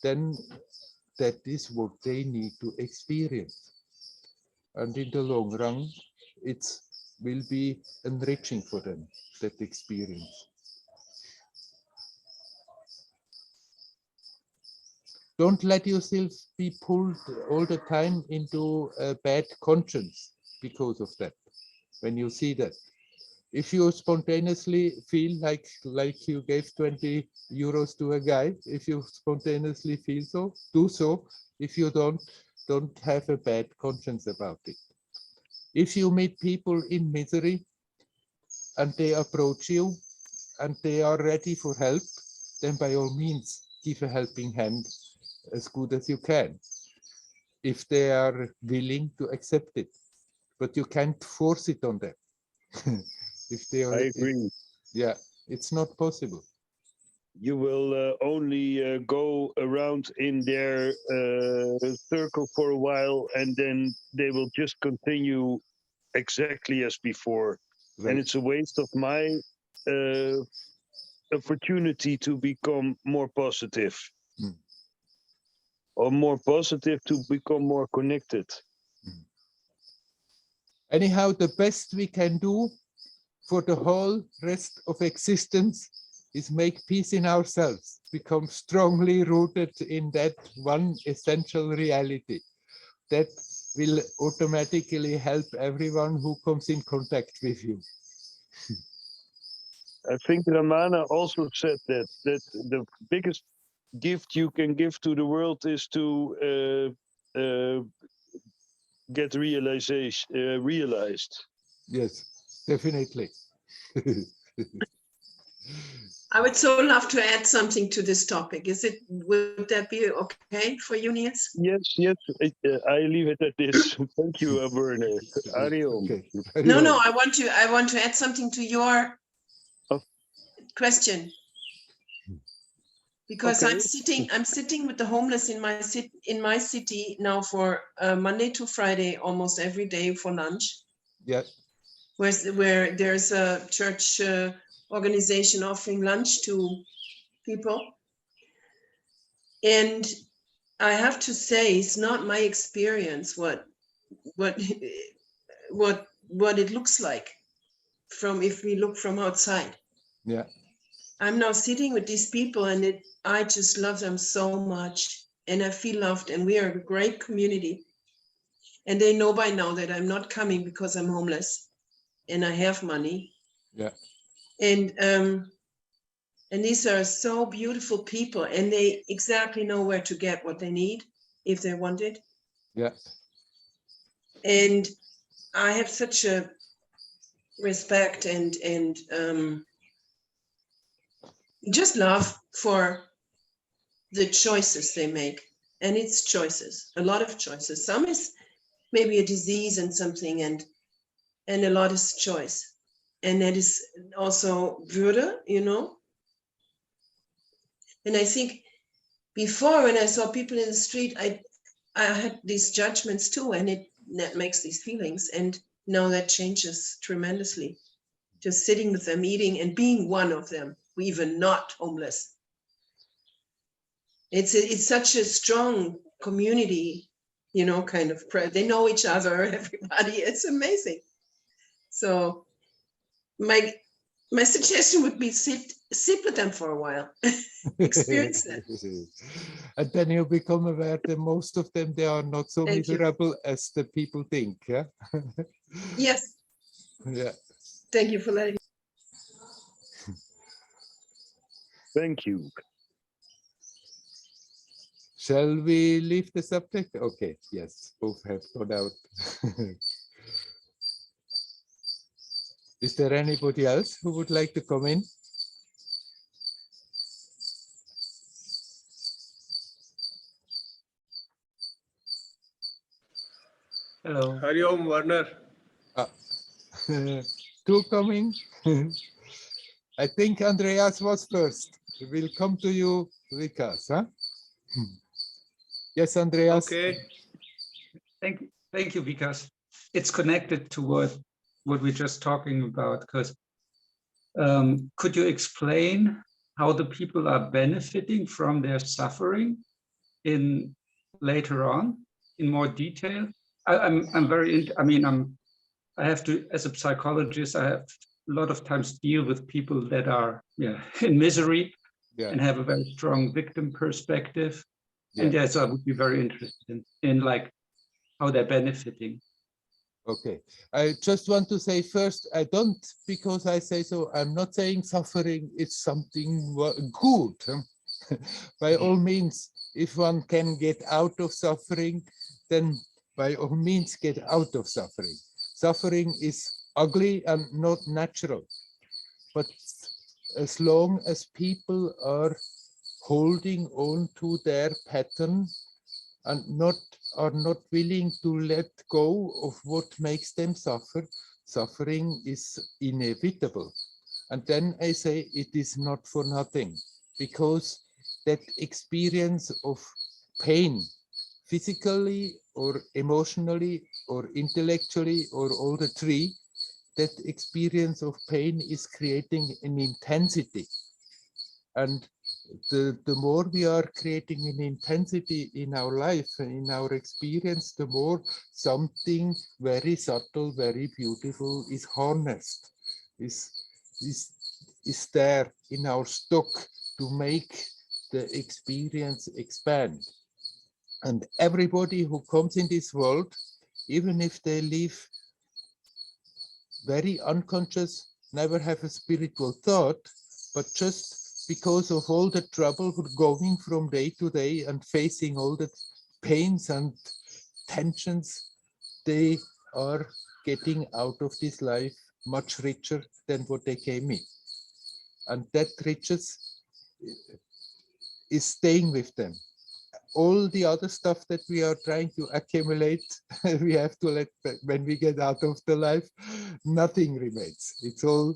then that is what they need to experience. And in the long run, it will be enriching for them, that experience. Don't let yourself be pulled all the time into a bad conscience because of that. When you see that, if you spontaneously feel like you gave 20 euros to a guy, if you spontaneously feel so, do so. If you don't have a bad conscience about it. If you meet people in misery and they approach you and they are ready for help, then by all means give a helping hand as good as you can, if they are willing to accept it. But you can't force it on them. If they are, I agree. yeah, it's not possible. You will only go around in their circle for a while, and then they will just continue exactly as before. Right. And it's a waste of my opportunity to become more positive. Mm. Or more positive to become more connected. Anyhow, the best we can do for the whole rest of existence is make peace in ourselves, become strongly rooted in that one essential reality. That will automatically help everyone who comes in contact with you. I think Ramana also said that the biggest gift you can give to the world is to get realized. Yes, definitely. I would so love to add something to this topic. Would that be okay for you, Niels? Yes, I leave it at this. Thank you, Werner. Ariom. Okay. No, I want to add something to your Oh. question. Because Okay. I'm sitting with the homeless in my city now for Monday to Friday, almost every day for lunch. Yeah. Where there's a church organization offering lunch to people. And I have to say, it's not my experience what it looks like if we look from outside. Yeah. I'm now sitting with these people, and I just love them so much, and I feel loved, and we are a great community. And they know by now that I'm not coming because I'm homeless and I have money. Yeah. And these are so beautiful people, and they exactly know where to get what they need if they want it. Yeah. And I have such a respect and just love for the choices they make. And it's choices, a lot of choices. Some is maybe a disease and something, and a lot is choice. And that is also Würde, And I think before, when I saw people in the street, I had these judgments too, and that makes these feelings. And now that changes tremendously. Just sitting with them, eating, and being one of them, even not homeless. It's such a strong community, kind of. They know each other, everybody. It's amazing. So my suggestion would be sit with them for a while, experience that. And then you become aware that most of them, they are not so Thank you. miserable as the people think. Yeah. Yes. Yeah. Thank you for letting me. Thank you. Shall we leave the subject? Okay. Yes, both have gone out. Is there anybody else who would like to come in? Hello. Hari Om, Werner. Two coming. I think Andreas was first. We'll come to you, Vikas. Huh? Yes, Andreas. Okay. Thank you, because it's connected to what we're just talking about. Because could you explain how the people are benefiting from their suffering in later on in more detail? I'm very. I mean, I have to, as a psychologist, I have a lot of times deal with people that are in misery and have a very strong victim perspective. And so I would be very interested in like how they're benefiting. Okay, I just want to say first, I don't, because I say so, I'm not saying suffering is something good. By all means, if one can get out of suffering, then by all means get out of suffering. Suffering is ugly and not natural. But as long as people are holding on to their pattern and are not willing to let go of what makes them suffer, suffering is inevitable. And then I say it is not for nothing, because that experience of pain, physically or emotionally or intellectually or all the three, that experience of pain is creating an intensity. And the more we are creating an intensity in our life and in our experience, the more something very subtle, very beautiful is harnessed, is there in our stock to make the experience expand. And everybody who comes in this world, even if they live very unconscious, never have a spiritual thought, but just because of all the trouble going from day to day and facing all the pains and tensions, they are getting out of this life much richer than what they came in. And that riches is staying with them. All the other stuff that we are trying to accumulate, we have to let, when we get out of the life, nothing remains. It's all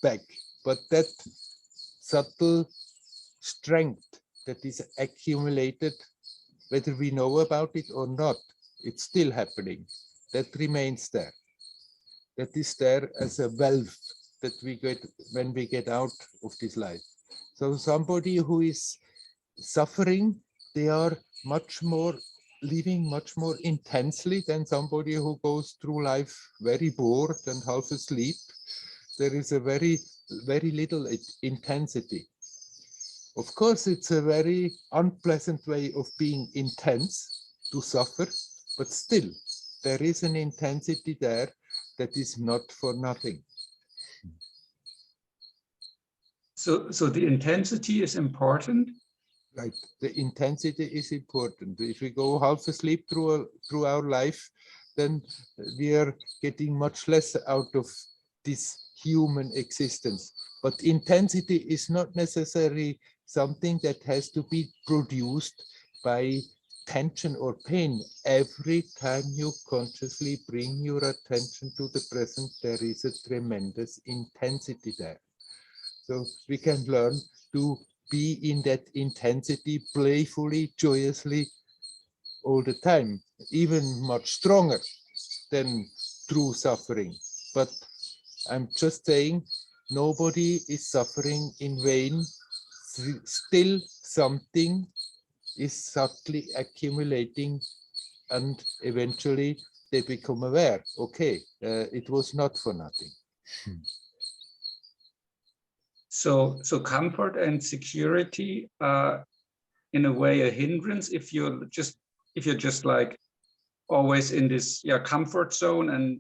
back. But that subtle strength that is accumulated, whether we know about it or not, it's still happening. That remains there. That is there as a wealth that we get when we get out of this life. So somebody who is suffering, they are much more living much more intensely than somebody who goes through life very bored and half asleep. There is a very little intensity. Of course, it's a very unpleasant way of being intense, to suffer, but still there is an intensity there that is not for nothing. So the intensity is important. Right, the intensity is important. If we go half asleep through our life, then we are getting much less out of this human existence. But intensity is not necessarily something that has to be produced by tension or pain. Every time you consciously bring your attention to the present, there is a tremendous intensity there. So we can learn to be in that intensity playfully, joyously all the time, even much stronger than through suffering. But I'm just saying, nobody is suffering in vain. Still something is subtly accumulating, and eventually they become aware, okay, it was not for nothing. So comfort and security are in a way a hindrance if you're just like always in this comfort zone, and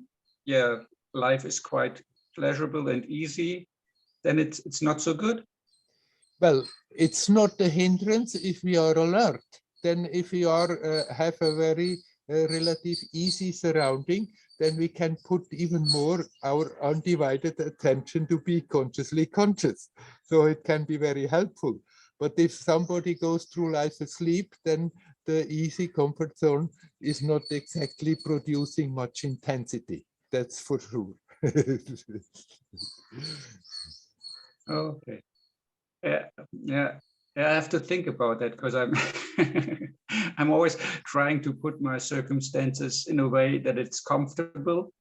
life is quite pleasurable and easy, then it's not so good. Well, it's not a hindrance if we are alert. Then if we are have a very relative easy surrounding, then we can put even more our undivided attention to be consciously conscious. So it can be very helpful. But if somebody goes through life asleep, then the easy comfort zone is not exactly producing much intensity. That's for sure. Okay. Yeah. Yeah, I have to think about that because I'm I'm always trying to put my circumstances in a way that it's comfortable,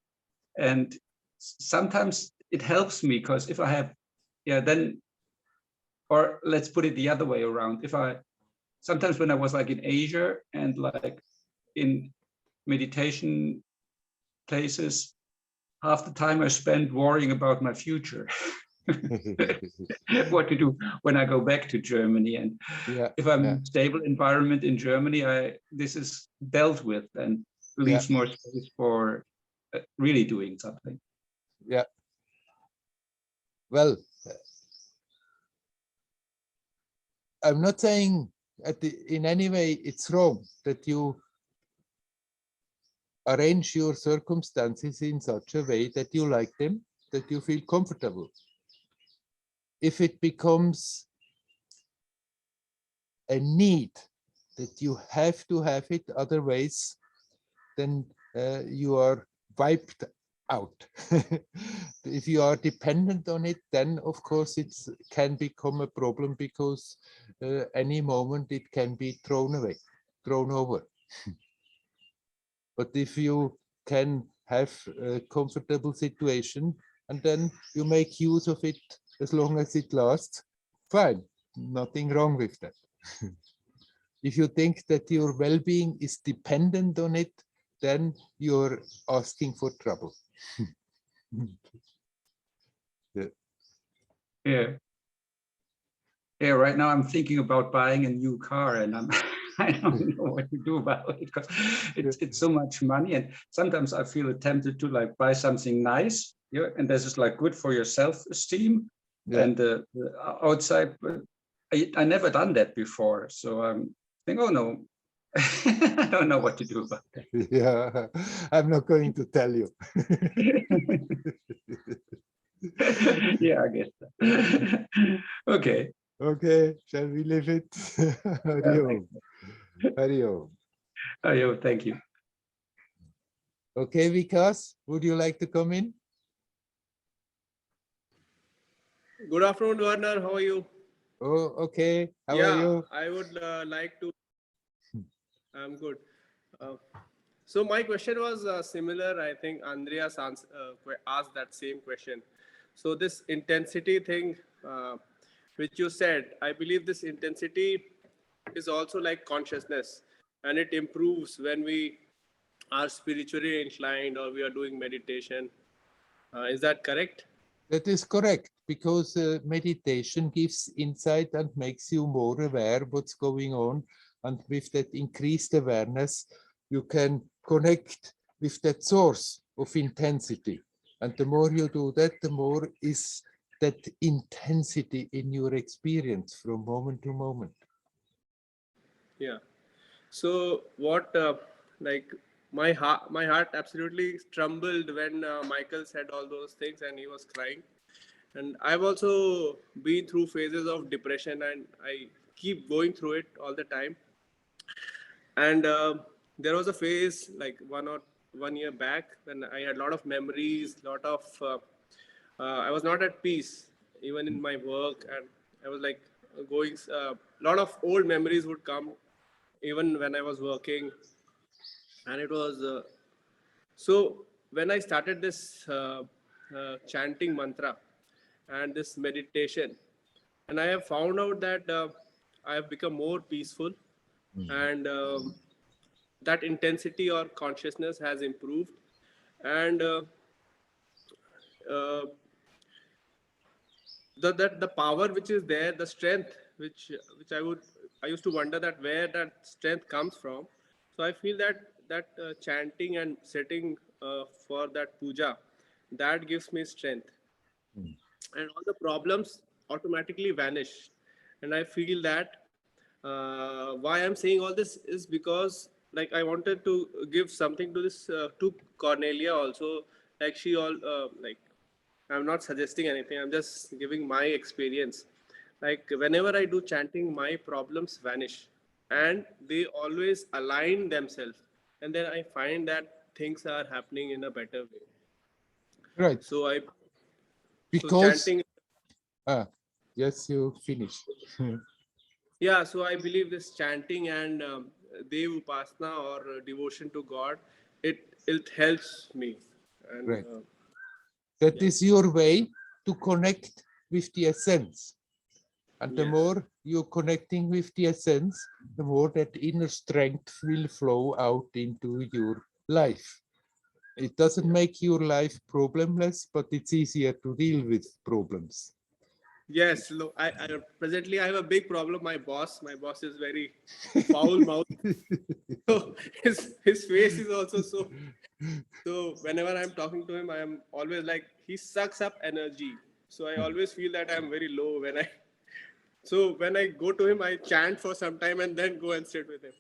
and sometimes it helps me because if I have, yeah, then, or let's put it the other way around. If I sometimes when I was like in Asia and like in meditation places, half the time I spent worrying about my future. What to do when I go back to Germany, and Yeah, if I'm yeah, in a stable environment in Germany, this is dealt with and yeah, leaves more space for really doing something. yeah. Well, I'm not saying in any way it's wrong that you arrange your circumstances in such a way that you like them, that you feel comfortable. If it becomes a need that you have to have it, otherwise, then you are wiped out. If you are dependent on it, then of course it can become a problem because any moment it can be thrown away, thrown over. But if you can have a comfortable situation and then you make use of it as long as it lasts, fine, nothing wrong with that. If you think that your well-being is dependent on it, then you're asking for trouble. Yeah. Yeah. Yeah, right now I'm thinking about buying a new car, and I don't know what to do about it because it's so much money, and sometimes I feel tempted to like buy something nice, yeah, and this is like good for your self-esteem, Yeah. and the outside. But I never done that before, so I'm thinking, oh no, I don't know what to do about that. Yeah, I'm not going to tell you. Yeah, I guess. Okay. Okay, shall we leave it? Hari Om. Hari Om. Oh, thank you. Okay, Vikas, would you like to come in? Good afternoon, Werner. How are you? Oh, okay. How are you? I would like to. I'm good. Uh, so my question was similar. I think Andreas asked that same question. So this intensity thing, which you said, I believe this intensity is also like consciousness, and it improves when we are spiritually inclined or we are doing meditation. Is that correct? That is correct, because meditation gives insight and makes you more aware what's going on. And with that increased awareness, you can connect with that source of intensity. And the more you do that, the more is that intensity in your experience from moment to moment. Yeah. So what, like my heart absolutely trembled when Michael said all those things and he was crying. And I've also been through phases of depression, and I keep going through it all the time. And there was a phase like 1 year back when I had a lot of memories, lot of I was not at peace even in my work, and I was like going. A lot of old memories would come even when I was working, and it was so when I started this chanting mantra and this meditation, and I have found out that I have become more peaceful, and that intensity or consciousness has improved, and uh, the power which is there, the strength which I used to wonder that where that strength comes from. So I feel that chanting and sitting for that puja, that gives me strength, and all the problems automatically vanish. And I feel that why I'm saying all this is because like I wanted to give something to this to Cornelia also. Like she all like, I'm not suggesting anything, I'm just giving my experience. Like whenever I do chanting, my problems vanish, and they always align themselves, and then I find that things are happening in a better way. Right, So because, chanting. yes, you finish. Yeah, so I believe this chanting and Dev Upasana or devotion to God, it helps me. And Right. That yeah. is your way to connect with the essence. And the Yes. more you're connecting with the essence, the more that inner strength will flow out into your life. It doesn't make your life problemless, but it's easier to deal with problems. Yes, I presently I have a big problem. My boss is very foul mouth. So his face is also so. So whenever I'm talking to him, I am always like he sucks up energy. So I always feel that I'm very low when I. So when I go to him, I chant for some time and then go and sit with him.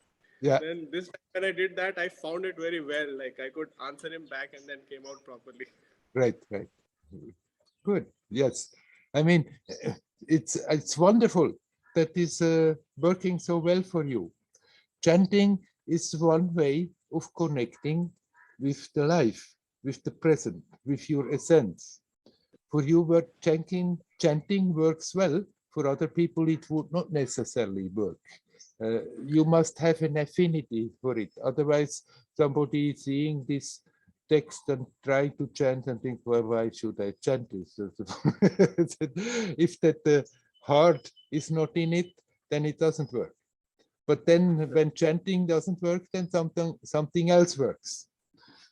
Yeah, Then this time when I did that, I found it very well. Like I could answer him back and then came out properly. right, right. Good. Yes. I mean, it's wonderful that is working so well for you. Chanting is one way of connecting with the life, with the present, with your essence. For you, what chanting works well. For other people, it would not necessarily work. You must have an affinity for it. Otherwise, somebody seeing this text and try to chant and think, well, why should I chant this? If that heart is not in it, then it doesn't work. But then when chanting doesn't work, then something else works.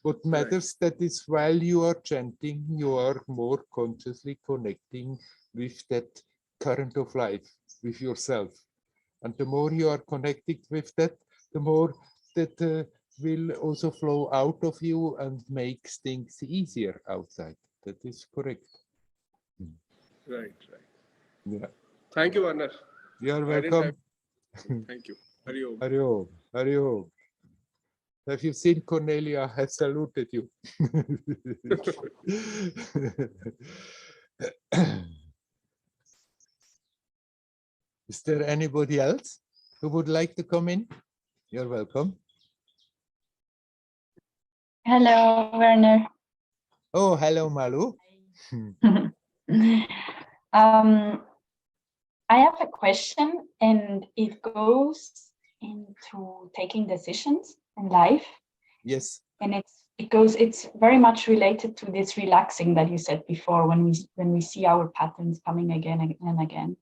What matters that is while you are chanting, you are more consciously connecting with that current of life, with yourself. And the more you are connected with that, the more that will also flow out of you and makes things easier outside. That is correct. Right. Yeah. Thank you, Werner. You are I didn't have. welcome. Thank you. Hari Om. Hari Om. Hari Om. Have you seen Cornelia has saluted you? Is there anybody else who would like to come in? You're welcome. Hello, Werner. Oh, hello, Malu. I have a question, and it goes into taking decisions in life. Yes. And it's very much related to this relaxing that you said before, when we see our patterns coming again and again.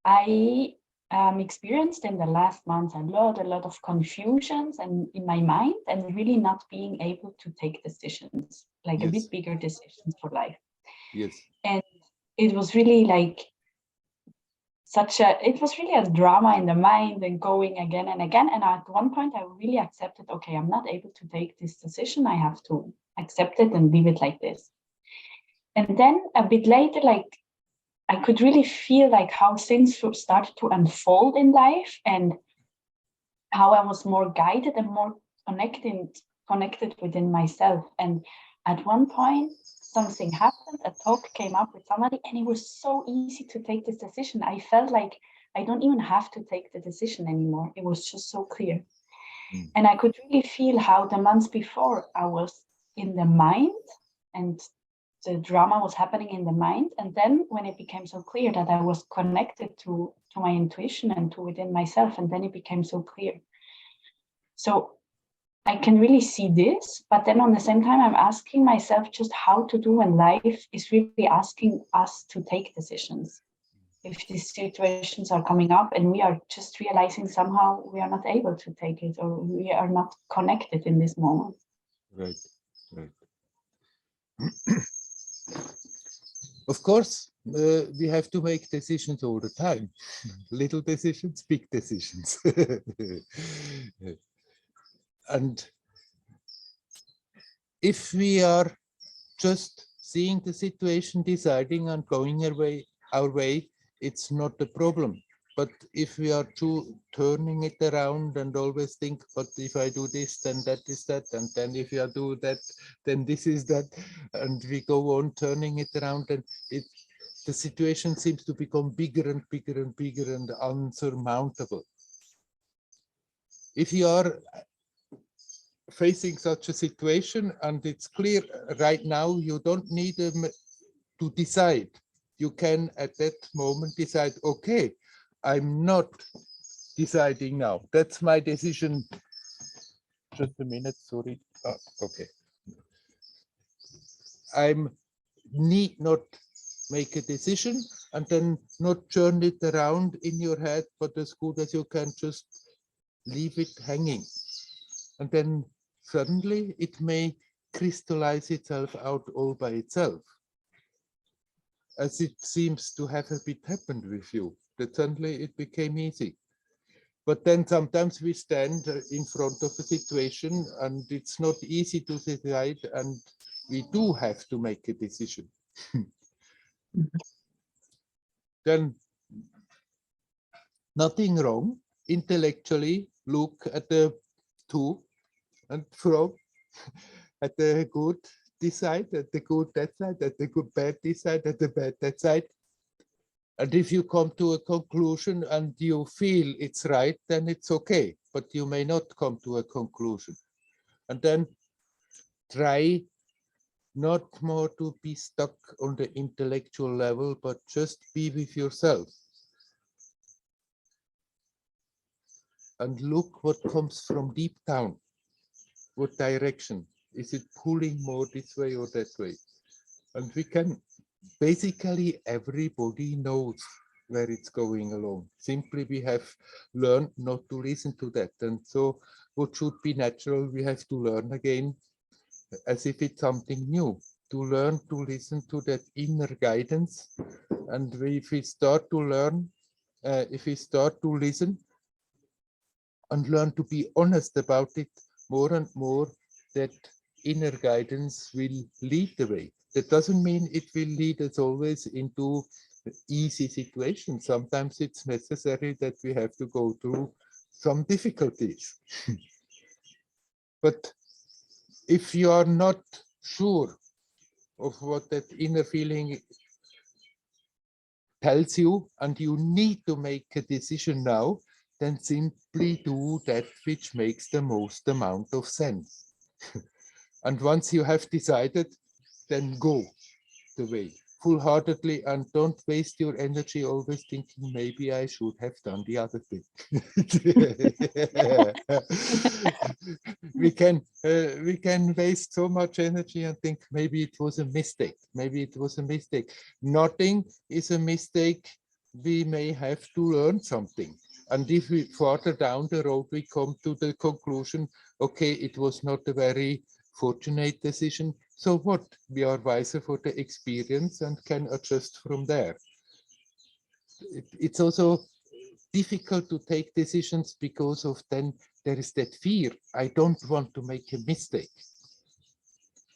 I experienced in the last months a lot of confusions and in my mind, and really not being able to take decisions, like a Yes. bit bigger decisions for life. Yes. And it was really like it was really a drama in the mind and going again and again. And at one point I really accepted, okay, I'm not able to take this decision. I have to accept it and leave it like this. And then a bit later, like I could really feel like how things started to unfold in life, and how I was more guided and more connected within myself. And at one point, something happened, a talk came up with somebody, and it was so easy to take this decision. I felt like I don't even have to take the decision anymore. It was just so clear. And I could really feel how the months before I was in the mind, and the drama was happening in the mind. And then when it became so clear that I was connected to my intuition and to within myself, and then it became so clear. So I can really see this, but then on the same time, I'm asking myself just how to do when life is really asking us to take decisions. If these situations are coming up and we are just realizing somehow we are not able to take it, or we are not connected in this moment. Right, right. Of course, we have to make decisions all the time. Little decisions, big decisions. And if we are just seeing the situation, deciding and going our way, it's not a problem. But if we are turning it around and always think, but if I do this, then that is that, and then if I do that, then this is that, and we go on turning it around, and the situation seems to become bigger and bigger and bigger and unsurmountable. If you are facing such a situation and it's clear right now, you don't need to decide. You can at that moment decide, okay, I'm not deciding now. That's my decision. Just a minute, sorry. Oh, okay. I need not make a decision and then not turn it around in your head, but as good as you can just leave it hanging. And then suddenly it may crystallize itself out all by itself. As it seems to have a bit happened with you, that suddenly it became easy. But then sometimes we stand in front of a situation and it's not easy to decide, and we do have to make a decision. Then nothing wrong. Intellectually, look at the to and fro, at the good this side, at the good that side, at the good bad this side, at the bad that side. And if you come to a conclusion and you feel it's right, then it's okay, but you may not come to a conclusion. And then try not more to be stuck on the intellectual level, but just be with yourself. And look what comes from deep down. What direction? Is it pulling more this way or that way? And we can, basically everybody knows where it's going along. Simply we have learned not to listen to that. And so what should be natural, we have to learn again, as if it's something new, to learn to listen to that inner guidance. And if we start to learn, if we start to listen and learn to be honest about it, more and more that inner guidance will lead the way. That doesn't mean it will lead us always into easy situations. Sometimes it's necessary that we have to go through some difficulties. But if you are not sure of what that inner feeling tells you and you need to make a decision now, then simply do that which makes the most amount of sense. And once you have decided, then go the way full-heartedly and don't waste your energy always thinking maybe I should have done the other thing. we can waste so much energy and think maybe it was a mistake. Maybe it was a mistake. Nothing is a mistake. We may have to learn something. And if we further down the road, we come to the conclusion, okay, it was not a very fortunate decision. So what? We are wiser for the experience and can adjust from there. It's also difficult to take decisions because of then there is that fear. I don't want to make a mistake.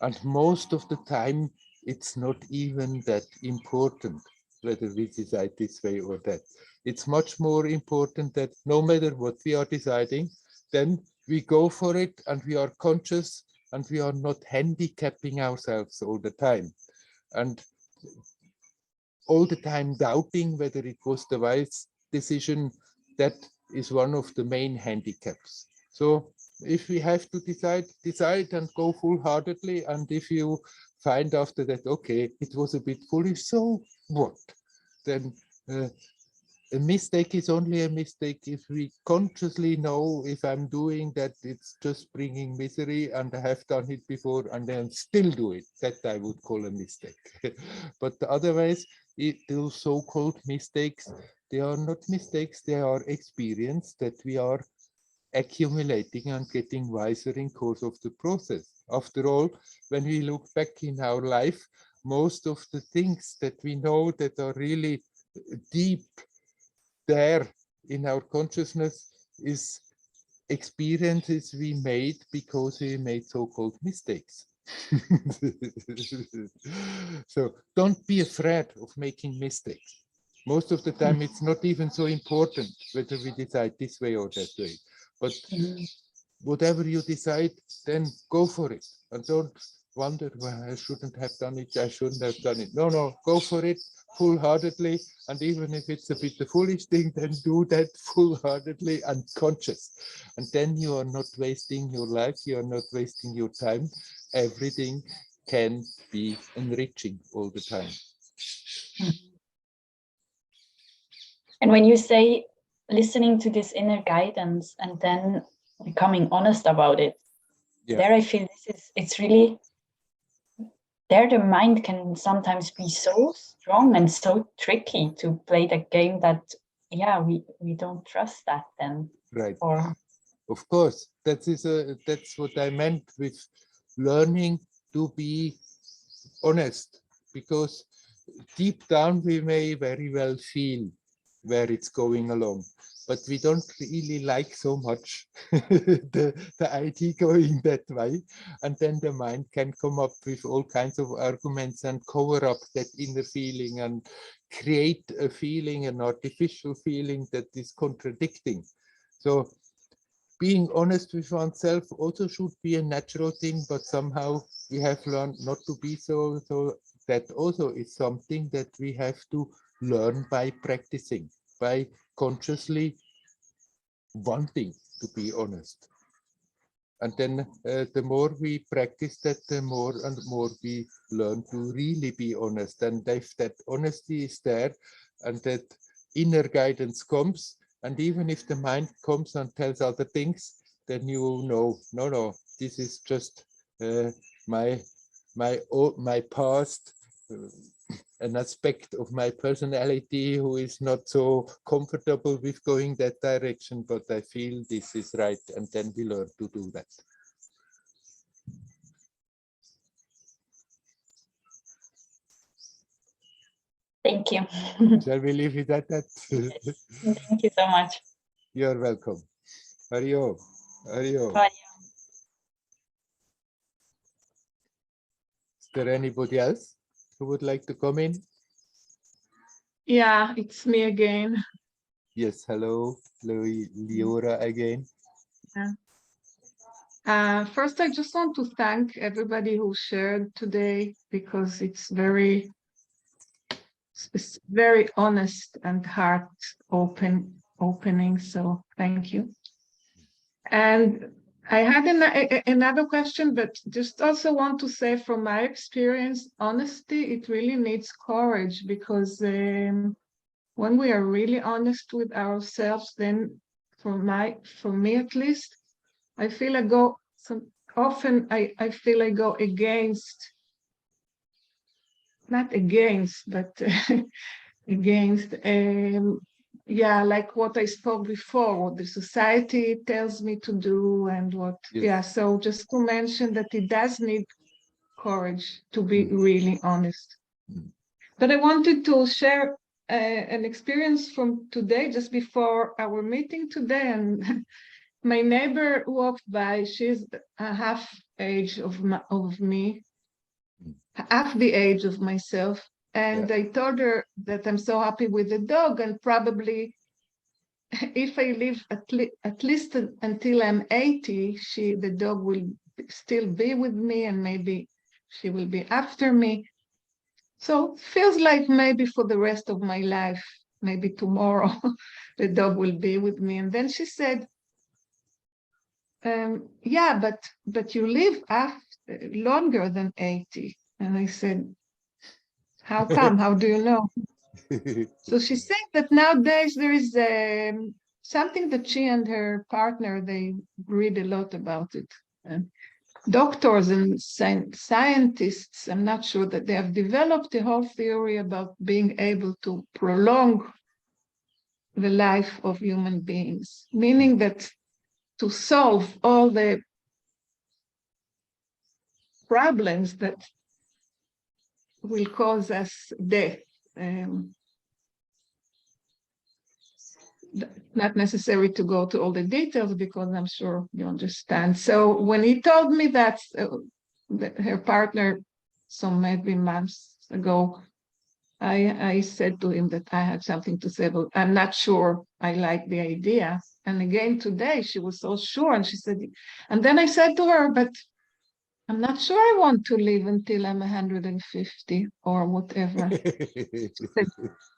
And most of the time, it's not even that important whether we decide this way or that. It's much more important that no matter what we are deciding, then we go for it and we are conscious and we are not handicapping ourselves all the time. And all the time doubting whether it was the wise decision, that is one of the main handicaps. So if we have to decide and go full-heartedly, and if you find after that, okay, it was a bit foolish, so what? Then a mistake is only a mistake if we consciously know if I'm doing that, it's just bringing misery and I have done it before and then still do it. That I would call a mistake. But otherwise, those so-called mistakes, they are not mistakes, they are experience that we are accumulating and getting wiser in course of the process. After all, when we look back in our life, most of the things that we know that are really deep there in our consciousness is experiences we made because we made so-called mistakes. So don't be afraid of making mistakes. Most of the time it's not even so important whether we decide this way or that way. But whatever you decide, then go for it. And don't wonder, well, I shouldn't have done it, I shouldn't have done it. No, go for it full-heartedly. And even if it's a bit a foolish thing, then do that full-heartedly and conscious. And then you are not wasting your life, you are not wasting your time. Everything can be enriching all the time. And when you say listening to this inner guidance and then becoming honest about it. Yeah. There I feel it's really, there the mind can sometimes be so strong and so tricky to play the game that, yeah, we don't trust that then. Right. Or Of course, that's what I meant with learning to be honest, because deep down we may very well feel where it's going along, but we don't really like so much the idea going that way, and then the mind can come up with all kinds of arguments and cover up that inner feeling and create a feeling, an artificial feeling that is contradicting. So being honest with oneself also should be a natural thing, but somehow we have learned not to be so. So that also is something that we have to learn by practicing, by consciously wanting to be honest. And then the more we practice that, the more and more we learn to really be honest. And if that honesty is there and that inner guidance comes, and even if the mind comes and tells other things, then you know, no, this is just my past, an aspect of my personality who is not so comfortable with going that direction, but I feel this is right, and then we learn to do that. thank you. Shall we leave it at that? Thank you so much. You're welcome. Hariyo. Hariyo. Bye. Is there anybody else who would like to come in? Yeah, it's me again. Yes, hello, Leora again. First, I just want to thank everybody who shared today, because it's very honest and heart opening. So thank you. And I had another question, but just also want to say from my experience, honesty, it really needs courage, because when we are really honest with ourselves, then for me at least, I feel I go I feel I go against, not against, but against, yeah, like what I spoke before, what the society tells me to do, and what, Yes. yeah. So just to mention that it does need courage to be really honest. But I wanted to share an experience from today, just before our meeting today, and my neighbor walked by. She's half age of me, half the age of myself. And I told her that I'm so happy with the dog, and probably if I live at least until I'm 80, the dog will still be with me, and maybe she will be after me. So feels like maybe for the rest of my life, maybe tomorrow, the dog will be with me. And then she said, yeah, but you live longer than 80. And I said, how come? How do you know? So she said that nowadays there is something that she and her partner, they read a lot about it. And doctors and scientists, I'm not sure, that they have developed a whole theory about being able to prolong the life of human beings, meaning that to solve all the problems that will cause us death. Not necessary to go to all the details, because I'm sure you understand. So when he told me that her partner, some maybe months ago, I said to him that I had something to say, but I'm not sure I like the idea. And again today, she was so sure, and she said, and then I said to her, but I'm not sure I want to live until I'm 150 or whatever.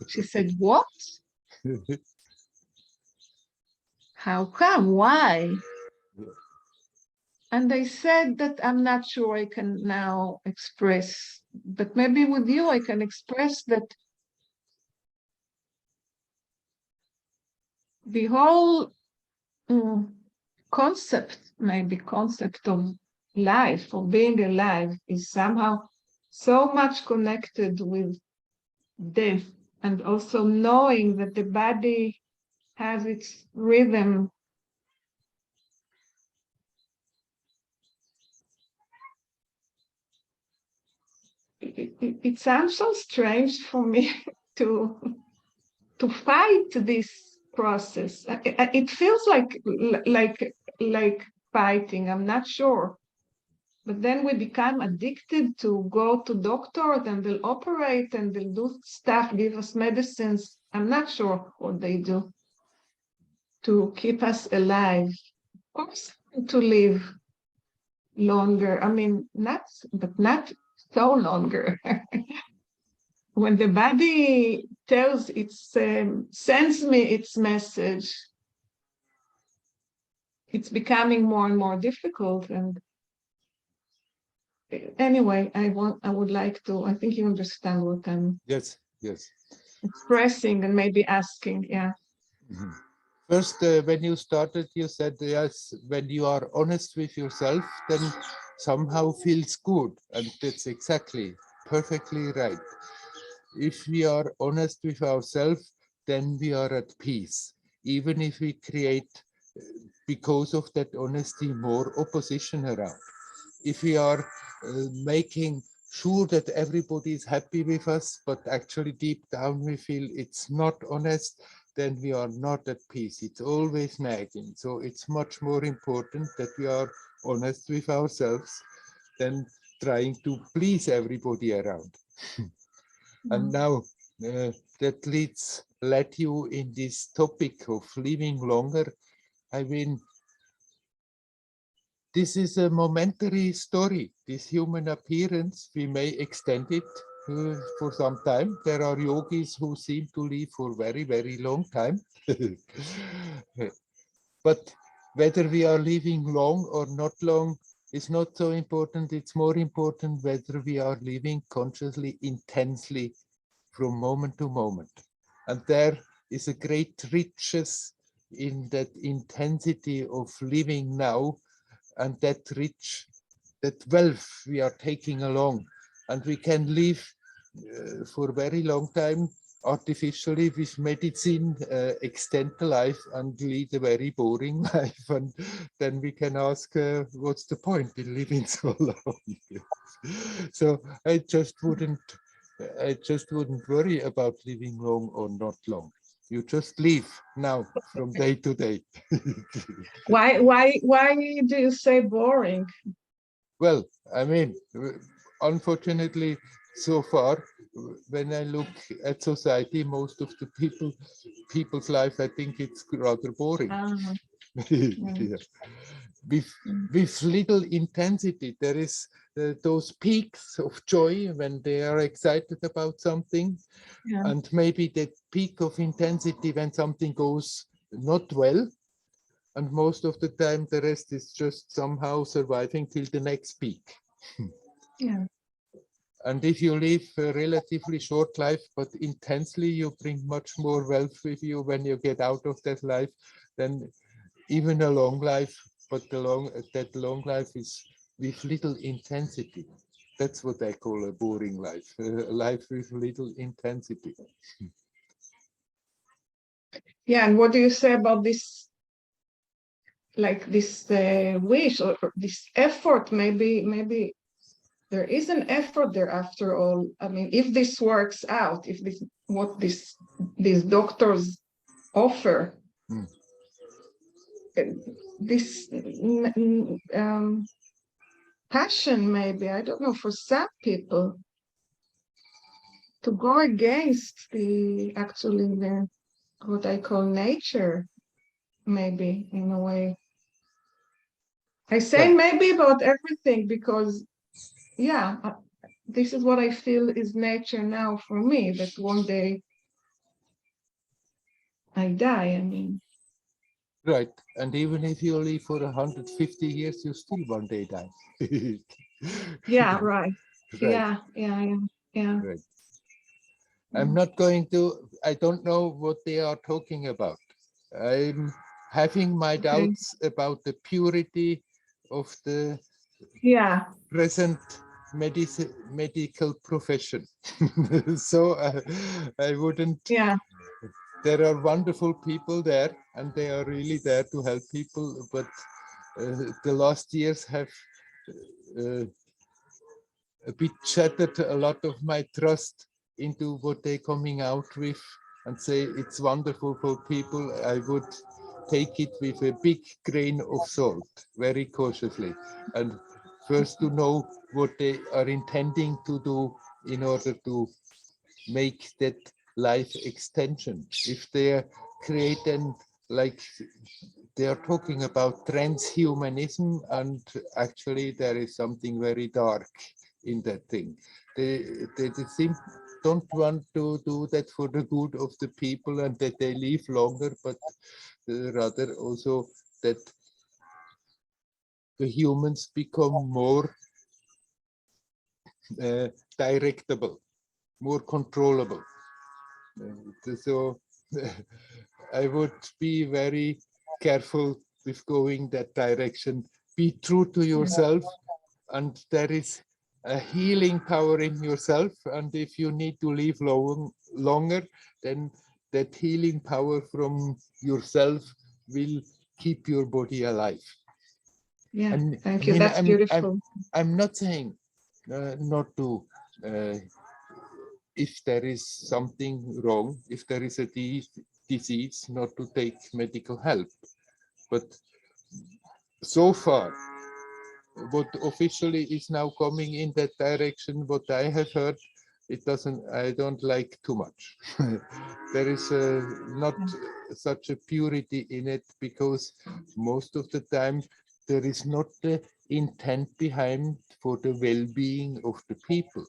She said, what? How come? Why? And I said that I'm not sure I can now express, but maybe with you I can express that the whole concept of life, of being alive, is somehow so much connected with death, and also knowing that the body has its rhythm. It sounds so strange for me to fight this process. It feels like fighting. I'm not sure. But then we become addicted to go to doctors and they'll operate and they'll do stuff, give us medicines. I'm not sure what they do to keep us alive. Of course, to live longer. I mean, not so longer. When the body tells sends me its message, it's becoming more and more difficult. And anyway, I would like to, I think you understand what I'm Yes. expressing and maybe asking. Yeah. Mhm. First, when you started, you said, yes, when you are honest with yourself, then somehow feels good. And that's exactly, perfectly right. If we are honest with ourselves, then we are at peace. Even if we create, because of that honesty, more opposition around. If we are making sure that everybody is happy with us, but actually deep down we feel it's not honest, then we are not at peace. It's always nagging. So it's much more important that we are honest with ourselves than trying to please everybody around. And now that led you in this topic of living longer. I mean, this is a momentary story. This human appearance, we may extend it for some time. There are yogis who seem to live for very, very long time. But whether we are living long or not long is not so important. It's more important whether we are living consciously, intensely, from moment to moment. And there is a great richness in that intensity of living now, and that wealth we are taking along. And we can live for a very long time artificially with medicine, extend the life and lead a very boring life. And then we can ask, what's the point in living so long? So I just wouldn't worry about living long or not long. You just live now from day to day. Why do you say boring? Well, I mean, unfortunately, so far, when I look at society, most of the people's life, I think it's rather boring. Yeah. With little intensity. There is those peaks of joy when they are excited about something, and maybe that peak of intensity when something goes not well. And most of the time, the rest is just somehow surviving till the next peak. Yeah. And if you live a relatively short life, but intensely, you bring much more wealth with you when you get out of that life than even a long life. But that long life is with little intensity. That's what I call a boring life, a life with little intensity. Yeah, and what do you say about this, like this wish or this effort? Maybe there is an effort there after all. I mean, if this works out, if this what these doctors offer, this passion, maybe, I don't know, for some people to go against the what I call nature, maybe in a way. I say Well, maybe about everything because, yeah, this is what I feel is nature now for me, that one day I die. I mean, right. And even if you live for 150 years, you still one day die. yeah, right. Right, Yeah. right. I'm not going to, I don't know what they are talking about. I'm having my Okay. doubts about the purity of the Yeah. present medical profession. So I wouldn't. Yeah. There are wonderful people there, and they are really there to help people. But the last years have a bit shattered a lot of my trust into what they're coming out with, and say it's wonderful for people. I would take it with a big grain of salt, very cautiously, and first to know what they are intending to do in order to make that life extension. If they create an, like they are talking about transhumanism, and actually there is something very dark in that thing. They don't want to do that for the good of the people and that they live longer, but rather also that the humans become more directable, more controllable. So I would be very careful with going that direction. Be true to yourself, and there is a healing power in yourself. And if you need to live longer, then that healing power from yourself will keep your body alive. Yeah. And Thank I you. mean, That's beautiful. I'm not saying not to. If there is something wrong, if there is a disease, not to take medical help. But so far, what officially is now coming in that direction, what I have heard, I don't like too much. There is not such a purity in it, because most of the time there is not the intent behind for the well-being of the people.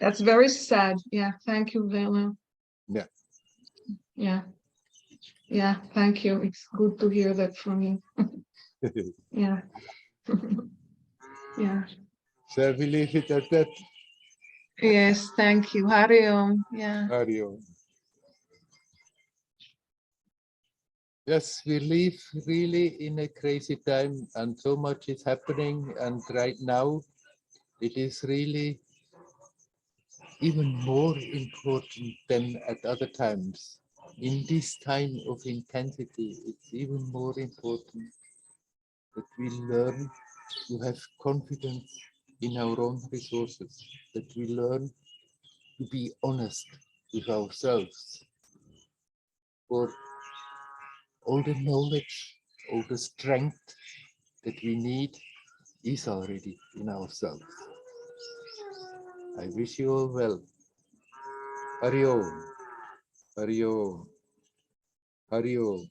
That's very sad. Yeah. Thank you, Werner. Yeah. Yeah. Yeah. Thank you. It's good to hear that from you. Yeah. Yeah. Shall we leave it at that? Yes. Thank you. Hari Om. Yeah. Ario. Yes, we live really in a crazy time, and so much is happening. And right now, it is really even more important than at other times. In this time of intensity, it's even more important that we learn to have confidence in our own resources, that we learn to be honest with ourselves. For all the knowledge, all the strength that we need is already in ourselves. I wish you all well. Hari Om. Hari Om. Hari Om.